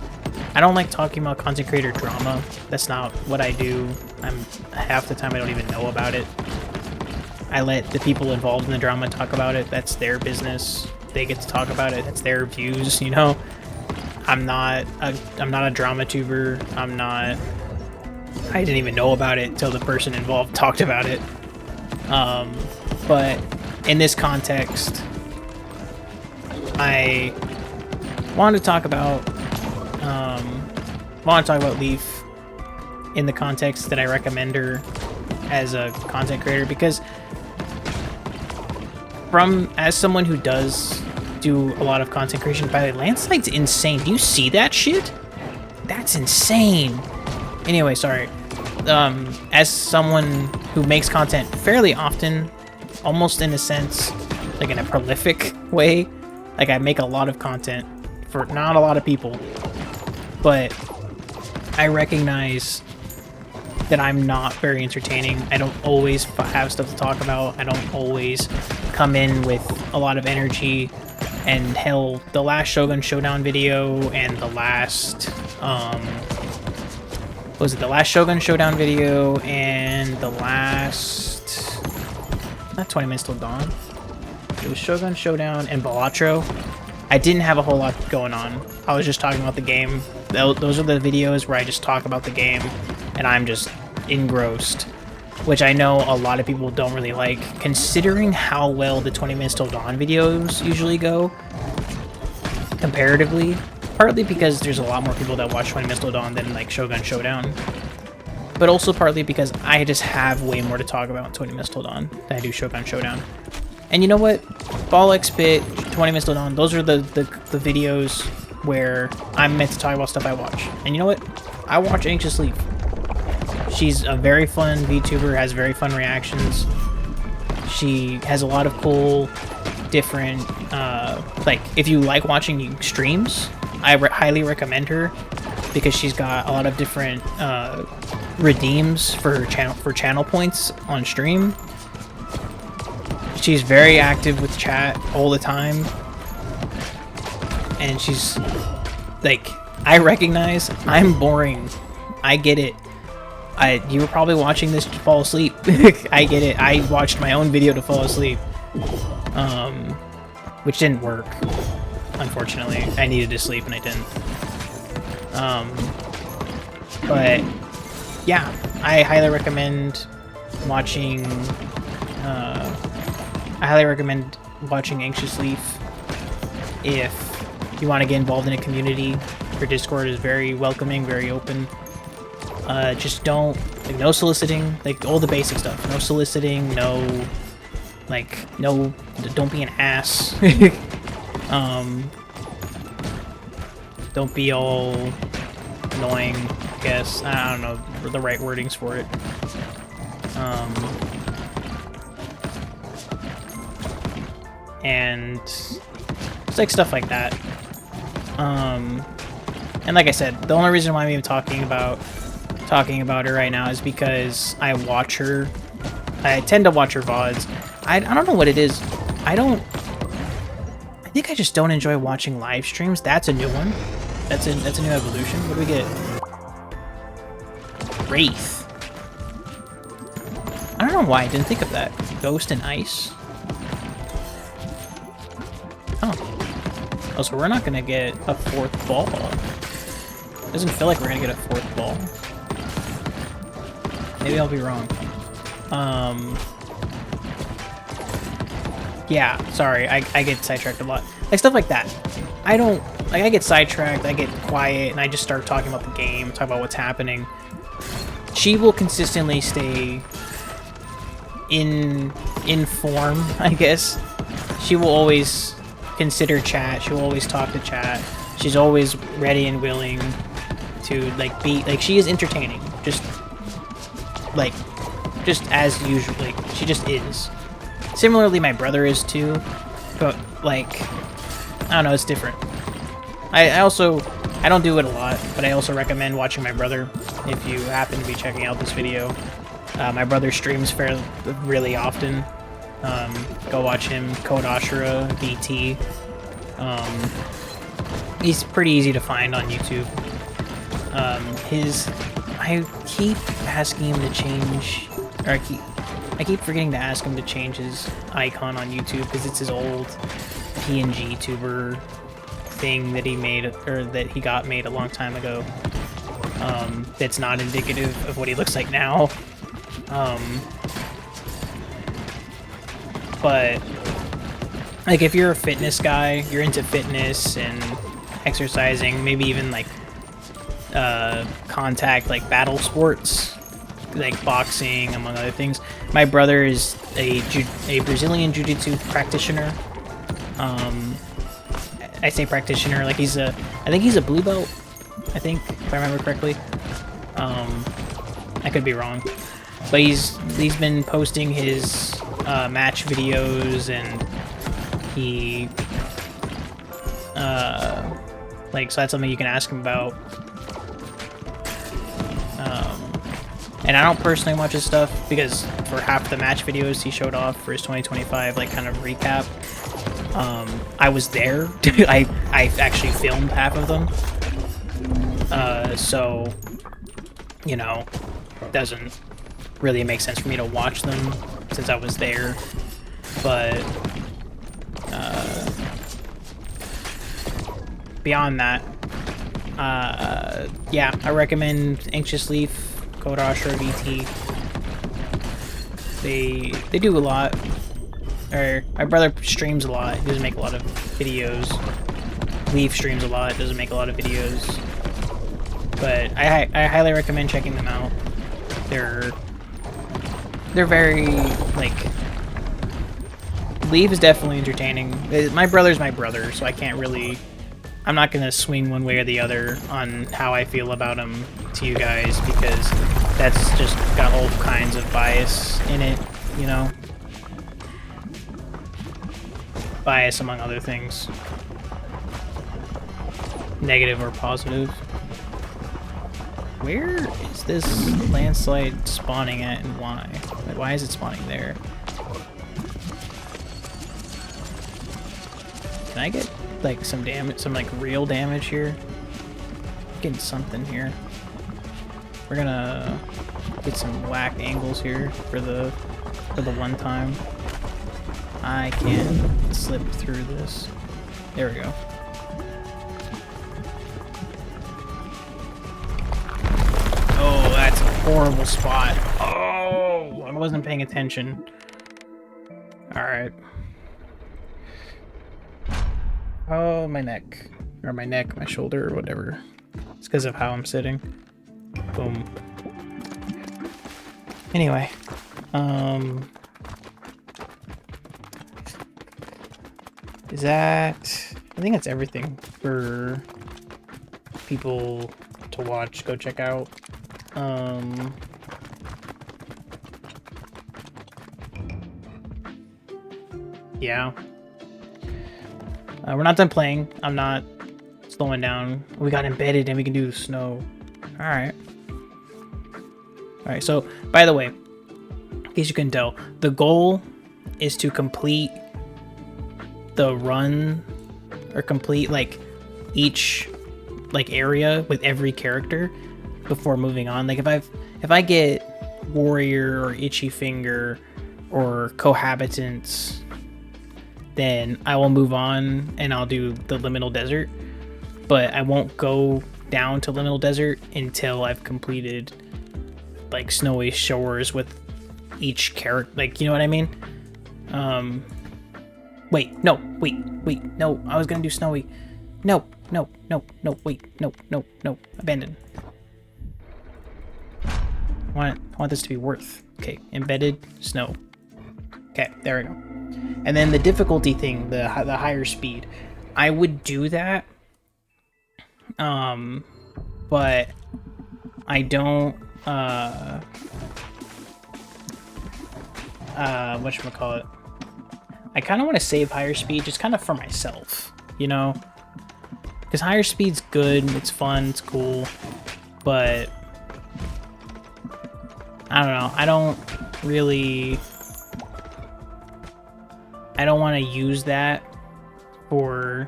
I don't like talking about content creator drama. That's not what I do. Half the time I don't even know about it. I let the people involved in the drama talk about it. That's their business. They get to talk about it. That's their views, you know? I'm not a drama tuber. I didn't even know about it until the person involved talked about it. But in this context, I wanted to talk about Leaf in the context that I recommend her as a content creator, because as someone who does do a lot of content creation, by the way, Landslide's insane. Do you see that shit? That's insane. Anyway, sorry. As someone who makes content fairly often, almost in a sense, like in a prolific way, like I make a lot of content for not a lot of people, but I recognize that I'm not very entertaining. I don't always have stuff to talk about. I don't always come in with a lot of energy. And hell, the last Shogun Showdown video and the last, the last Shogun Showdown video and the last, not 20 Minutes Till Dawn. It was Shogun Showdown and Balatro. I didn't have a whole lot going on. I was just talking about the game. Those are the videos where I just talk about the game and I'm just engrossed, which I know a lot of people don't really like, considering how well the 20 Minutes Till Dawn videos usually go, comparatively. Partly because there's a lot more people that watch 20 Minutes Till Dawn than, like, Shogun Showdown. But also partly because I just have way more to talk about in 20 Minutes Till Dawn than I do Shogun Showdown. And you know what? Ball X-Bit, 20 Minutes Till Dawn, those are the videos where I'm meant to talk about stuff I watch. And you know what? I watch Anxious Leaf. She's a very fun VTuber, has very fun reactions. She has a lot of cool, different, like, if you like watching streams, I highly recommend her, because she's got a lot of different, redeems for her channel points on stream. She's very active with chat all the time. And she's, like, I recognize I'm boring. I get it. You were probably watching this to fall asleep. I get it. I watched my own video to fall asleep. Which didn't work, unfortunately. I needed to sleep and I didn't. But yeah, I highly recommend watching Anxious Leaf if you want to get involved in a community. Her Discord is very welcoming, very open. Just don't, like, no soliciting, like, all the basic stuff. No soliciting, no, like, no, don't be an ass. Don't be all annoying, I guess. I don't know the right wordings for it. and it's like stuff like that. And like I said, the only reason why I'm even talking about her right now is because I watch her. I tend to watch her VODs. I don't know what it is. I think I just don't enjoy watching live streams. That's a new one. That's a new evolution. What do we get? Wraith. I don't know why I didn't think of that. Ghost and Ice. Oh, so we're not gonna get a 4th ball. Doesn't feel like we're gonna get a 4th ball. Maybe I'll be wrong. Yeah, sorry, I get sidetracked a lot. Like, stuff like that. I get sidetracked, I get quiet, and I just start talking about the game, talk about what's happening. She will consistently stay in form, I guess. She will always consider chat, she will always talk to chat. She's always ready and willing to, like, be, like, she is entertaining. Just as usual, like, she just is. Similarly, my brother is too, but, like, I don't know, it's different. I don't do it a lot, but I also recommend watching my brother if you happen to be checking out this video. My brother streams really often. Go watch him, Code Ashura, BT. He's pretty easy to find on YouTube. I keep asking him to change, or I keep forgetting to ask him to change his icon on YouTube because it's his old PNG tuber thing that he made, or that he got made a long time ago. That's not indicative of what he looks like now. But like, if you're a fitness guy, you're into fitness and exercising, maybe even like contact, like battle sports, like boxing, among other things. My brother is a Brazilian Jiu-Jitsu practitioner. I say practitioner, like I think he's a blue belt, I think, if I remember correctly. I could be wrong. But he's been posting his match videos, and he like, so that's something you can ask him about. And I don't personally watch his stuff because for half the match videos he showed off for his 2025 like kind of recap, I was there. I actually filmed half of them. So, you know, it doesn't really make sense for me to watch them since I was there. But beyond that, yeah, I recommend Anxious Leaf, Code Ashura VT. They do a lot. Or my brother streams a lot. He doesn't make a lot of videos. Leaf streams a lot. Doesn't make a lot of videos. But I highly recommend checking them out. They're very, like, Leaf is definitely entertaining. My brother's my brother, so I'm not gonna swing one way or the other on how I feel about him to you guys, because that's just got all kinds of bias in it, you know? Bias among other things. Negative or positive. Where is this landslide spawning at, and why? Like, why is it spawning there? Can I get like some damage, some like real damage here? I'm getting something here. We're gonna get some whack angles here for the one time. I can slip through this. There we go. Oh, that's a horrible spot. Oh, I wasn't paying attention. Alright. Oh, my neck. Or my neck, my shoulder, or whatever. It's because of how I'm sitting. Boom. Anyway. Is that... I think that's everything for people to watch. Go check out. Yeah. We're not done playing. I'm not slowing down. We got embedded and we can do snow. Alright. Alright, so, by the way, in case you can tell, the goal is to complete the run, or complete, like, each, like, area with every character before moving on. Like, if I get Warrior or Itchy Finger or Cohabitants, then I will move on and I'll do the Liminal Desert. But I won't go down to Liminal Desert until I've completed, like, Snowy Shores with each character. Like, you know what I mean? Wait, no, no, I was gonna do Snowy. No, wait, no, abandon. I want this to be worth. Okay, embedded, snow. Okay, there we go. And then the difficulty thing, the higher speed, I would do that. But I don't, whatchamacallit, I kind of want to save higher speed just kind of for myself, you know? Because higher speed's good, it's fun, it's cool, but I don't know, I don't want to use that for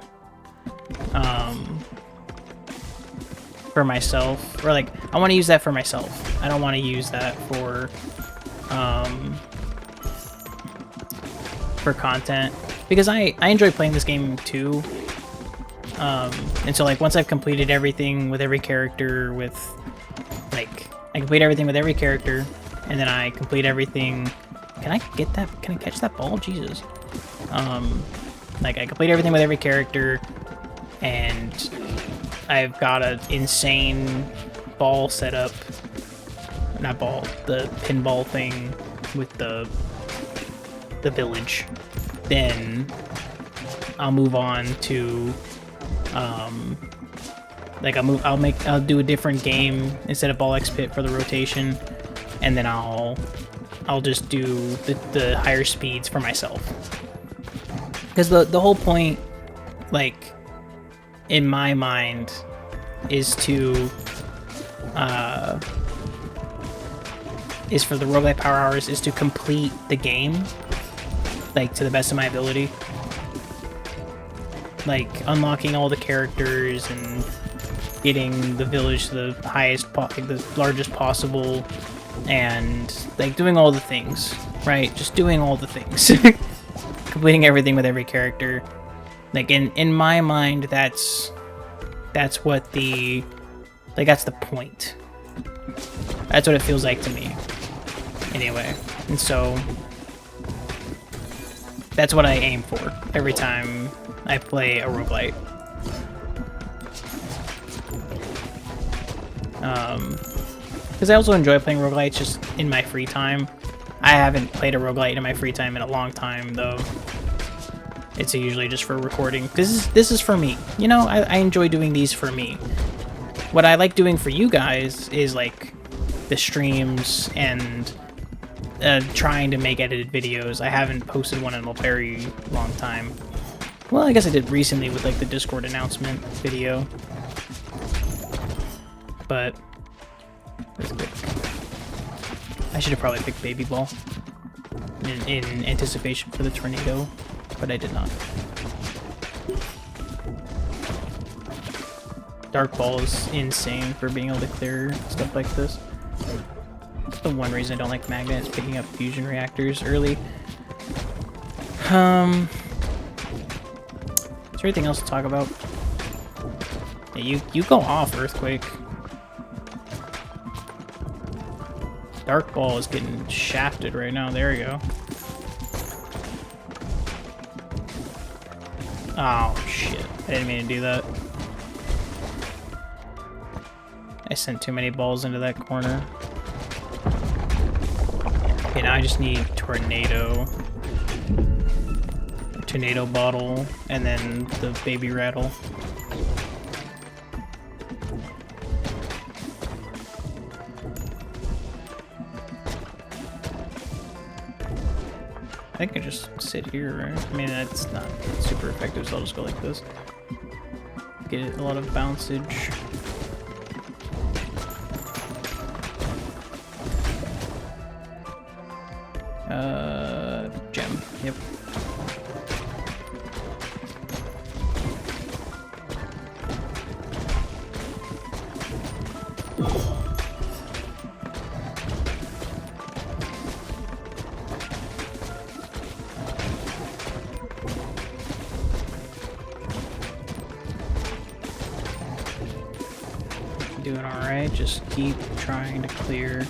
myself, or like, I want to use that for myself. I don't want to use that for content, because I enjoy playing this game too. And so, like, once I've completed everything with every character, with, like, I complete everything with every character, and then I complete everything. Can I get that? Can I catch that ball? Jesus. Like, I complete everything with every character, and I've got an insane ball setup. Not ball, the pinball thing with the village. Then I'll move on to like, I'll do a different game instead of Ball X Pit for the rotation, and then I'll just do the higher speeds for myself. Because the whole point, like, in my mind, is to is for the Rogue-lite Power Hours is to complete the game, like, to the best of my ability. Like, unlocking all the characters and getting the village to the highest, like, the largest possible, and, like, doing all the things, right? Just doing all the things. Completing everything with every character. Like, in my mind, that's what the, like, that's the point. That's what it feels like to me. Anyway, and so that's what I aim for every time I play a roguelite. Because I also enjoy playing roguelites just in my free time. I haven't played a roguelite in my free time in a long time, though. It's usually just for recording. This is for me. You know, I enjoy doing these for me. What I like doing for you guys is, like, the streams and trying to make edited videos. I haven't posted one in a very long time. Well, I guess I did recently with, like, the Discord announcement video. But I should have probably picked Baby Ball in anticipation for the tornado, but I did not. Dark Ball is insane for being able to clear stuff like this. That's the one reason I don't like magnets, picking up fusion reactors early. Is there anything else to talk about? Yeah, you go off, Earthquake. Dark Ball is getting shafted right now. There we go. Oh, shit. I didn't mean to do that. I sent too many balls into that corner. Okay, now I just need Tornado. A Tornado Bottle, and then the Baby Rattle. I think I just sit here, right? I mean, that's not super effective, so I'll just go like this. Get a lot of bouncage. Gem. Yep. Doing alright, just keep trying to clear.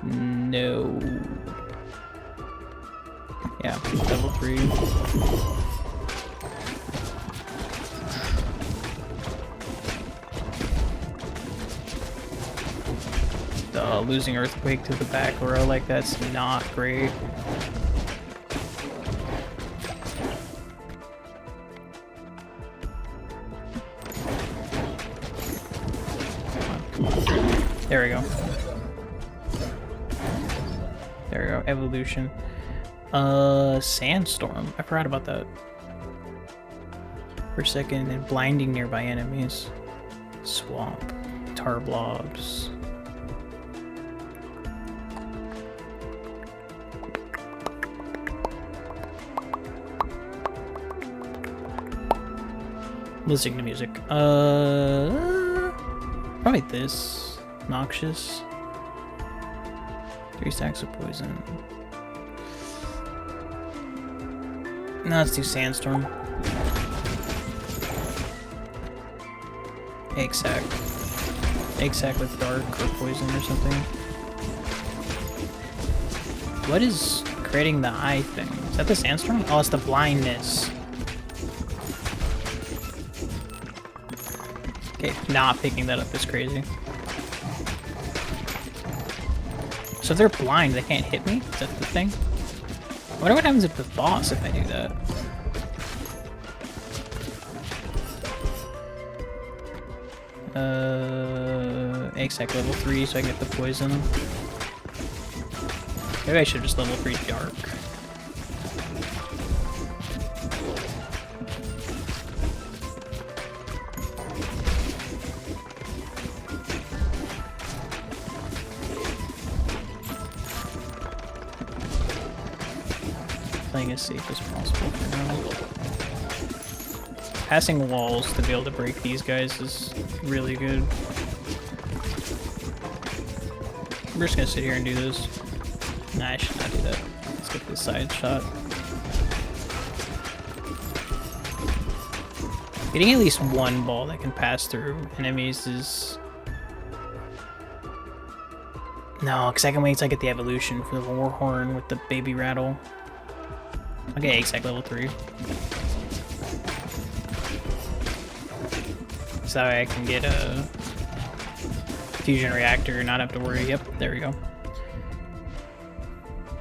No. Yeah, level 3. Losing Earthquake to the back row like that's not great. There we go. There we go. Evolution. Sandstorm. I forgot about that. For a second, and blinding nearby enemies. Swamp. Tar blobs. Listening to music. Probably this. Noxious. 3 stacks of poison. No, let's do Sandstorm. Egg sac. Egg sac with dark or poison or something. What is creating the eye thing? Is that the Sandstorm? Oh, it's the blindness. Okay, not picking that up is crazy. So if they're blind, they can't hit me? Is that the thing? I wonder what happens with the boss if I do that. Egg sac level 3 so I get the poison. Maybe I should just level 3 dark. Playing as safe as possible for now. Passing walls to be able to break these guys is really good. I'm just gonna sit here and do this. Nah, I should not do that. Let's get this side shot. Getting at least one ball that can pass through enemies is... No, because I can wait till I get the evolution for the Warhorn with the baby rattle. Okay, egg sac level 3. So I can get a fusion reactor and not have to worry. Yep, there we go.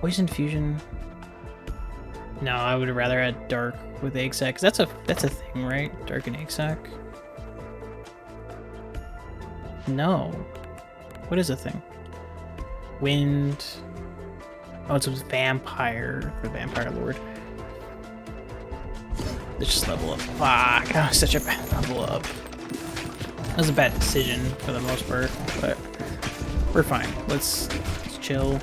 Poison fusion. No, I would rather add dark with egg sac, 'cause that's a thing, right? Dark and egg sac. No. What is a thing? Wind. Oh, it's a vampire for Vampire Lord. Let's just level up. Fuck, that was such a bad level up. That was a bad decision for the most part, but we're fine. Let's chill.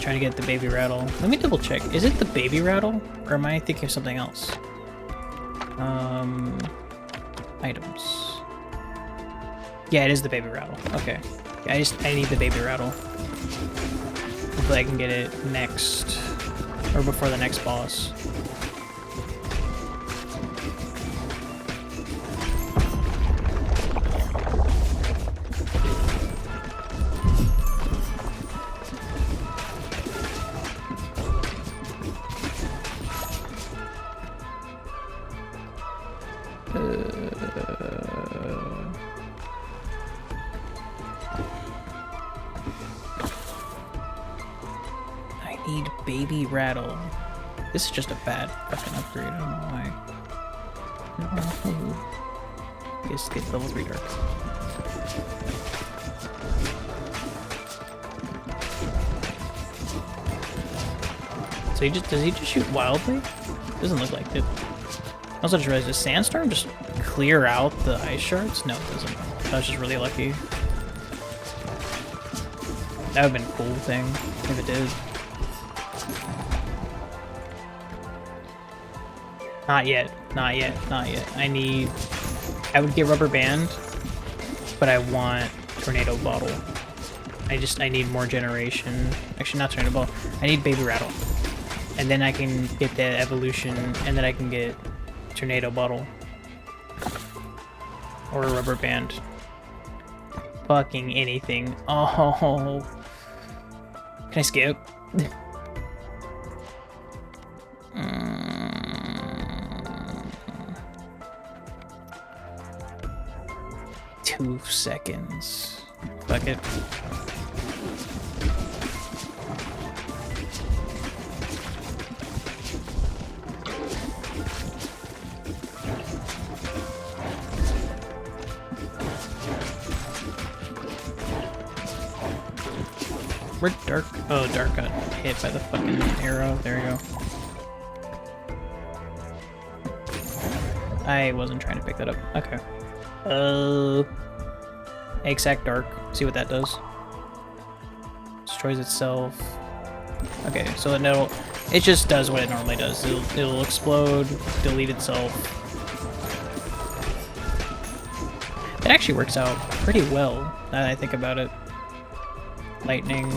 Trying to get the baby rattle. Let me double check. Is it the baby rattle, or am I thinking of something else? Items. Yeah, it is the baby rattle. Okay. Yeah, I need the baby rattle. Hopefully I can get it next, or before the next boss. I need baby rattle. This is just a bad fucking upgrade. I don't know why. Just get level 3 dark. So does he just shoot wildly? Doesn't look like it. I also just realized, does Sandstorm just clear out the ice shards? No, it doesn't. That was just really lucky. That would have been a cool thing if it did. Not yet. Not yet. Not yet. I would get Rubber Band, but I want Tornado Bottle. I need more generation. Actually, not Tornado Bottle. I need Baby Rattle. And then I can get that evolution, and then I can get Tornado Bottle. Or a Rubber Band. Fucking anything. Oh. Can I skip? 2 seconds. Fuck it. Where'd Dark? Oh, Dark got hit by the fucking arrow. There we go. I wasn't trying to pick that up. Okay. Egg-sack Dark. See what that does. Destroys itself. Okay, so it just does what it normally does. It'll explode, delete itself. It actually works out pretty well, now that I think about it. Lightning.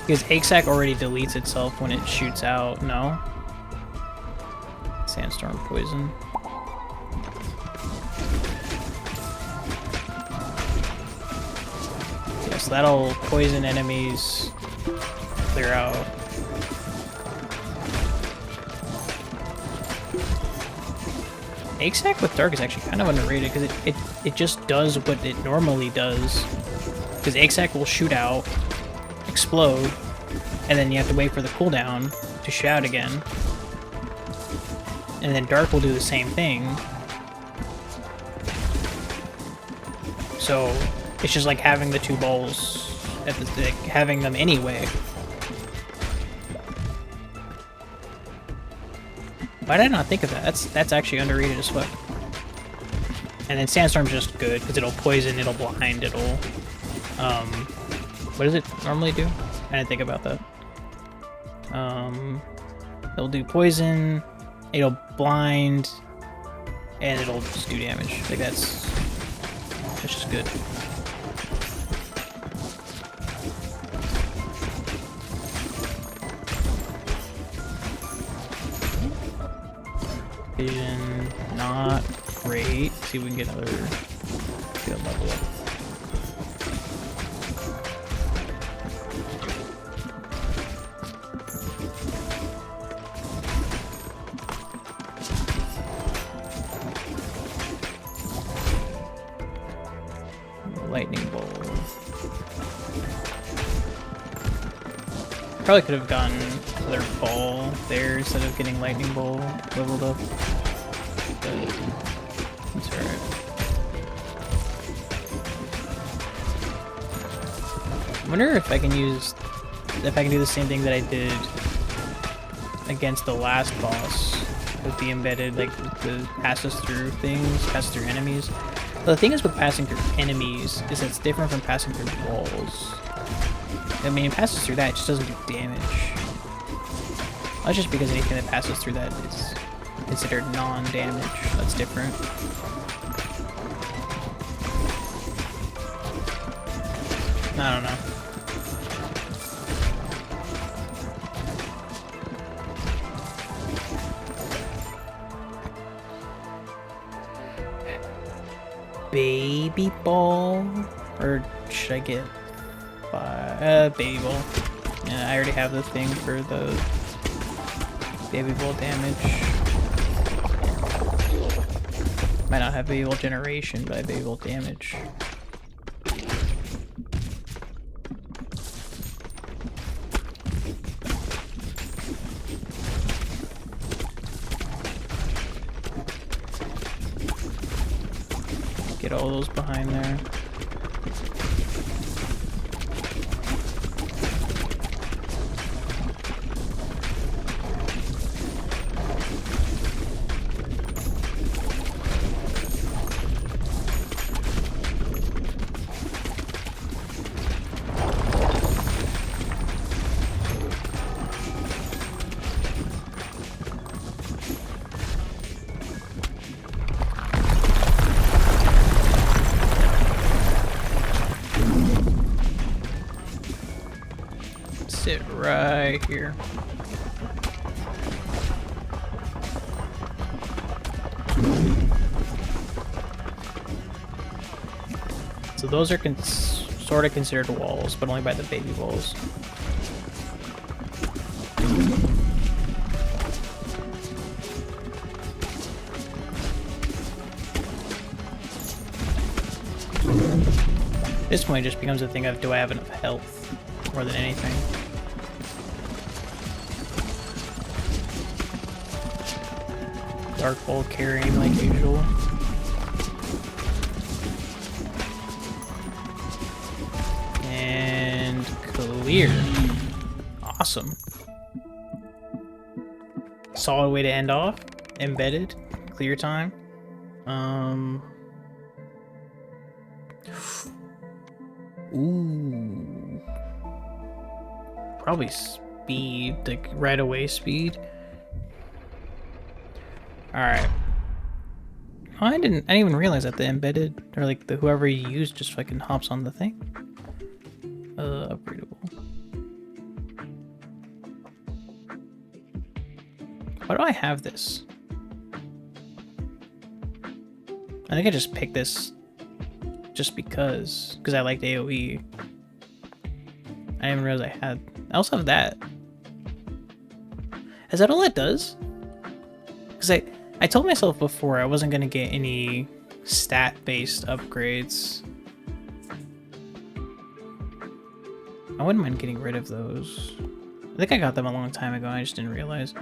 Because Egg-sack already deletes itself when it shoots out. No? Sandstorm poison. Yeah, so that'll poison enemies, clear out. Egg-sack with Dark is actually kind of underrated because it just does what it normally does. Because Egg-sack will shoot out, explode, and then you have to wait for the cooldown to shoot out again. And then Dark will do the same thing. So it's just like having the 2 balls at the stick, having them anyway. Why did I not think of that? That's actually underrated as fuck. And then Sandstorm's just good because it'll poison, it'll blind, it'll what does it normally do? I didn't think about that. It'll do poison, it'll blind, and it'll just do damage. Like that's just good. Vision, not great. See if we can get another good level up. Lightning bolt. Probably could have gotten another ball there instead of getting lightning bolt leveled up. But that's alright. I wonder if I can do the same thing that I did against the last boss with the embedded, like the passes through things, passes through enemies. But the thing is with passing through enemies is that it's different from passing through walls. I mean, it passes through that, it just doesn't do damage. That's just because anything that passes through that is considered non-damage. That's different. I don't know. Baby ball? Or should I get baby ball? Yeah, I already have the thing for the baby ball damage. Might not have baby ball generation, but I have baby ball damage. get all those behind there. Sit right here. So those are sort of considered walls, but only by the baby walls. This point just becomes a thing of, do I have enough health more than anything? Dark ball carrying like usual. And clear. Awesome. Solid way to end off. Embedded. Clear time. Ooh. Probably speed, like right away speed. Alright. Oh, I didn't even realize that the embedded, or like the whoever you use just fucking hops on the thing. Upgradable. Why do I have this? I think I just picked this just because I liked AoE. I didn't even realize I had. I also have that. Is that all it does? Because I told myself before I wasn't going to get any stat-based upgrades. I wouldn't mind getting rid of those. I think I got them a long time ago, I just didn't realize.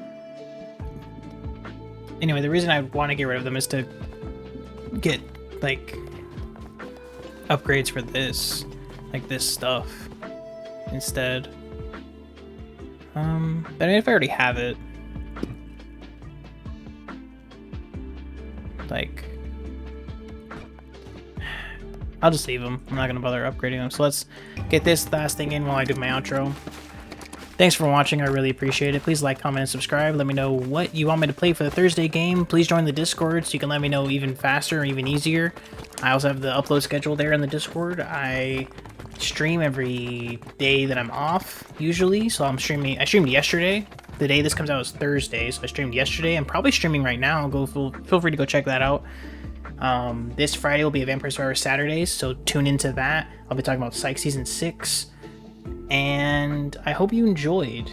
Anyway, the reason I want to get rid of them is to get, like, upgrades for this. Like, this stuff. Instead. But I mean, if I already have it, like, I'll just leave them. I'm not gonna bother upgrading them. So let's get this last thing in while I do my outro. Thanks for watching. I really appreciate it. Please like, comment, and subscribe. Let me know what you want me to play for the Thursday game. Please join the Discord so you can let me know even faster or even easier. I also have the upload schedule there in the Discord. I stream every day that I'm off, usually. So I streamed yesterday. The day this comes out is Thursday, so I streamed yesterday. I'm probably streaming right now. Feel free to go check that out. This Friday will be a Vampire Survivor Saturdays, so tune into that. I'll be talking about Psych Season 6. And I hope you enjoyed.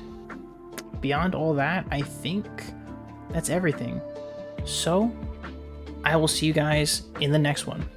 Beyond all that, I think that's everything. So, I will see you guys in the next one.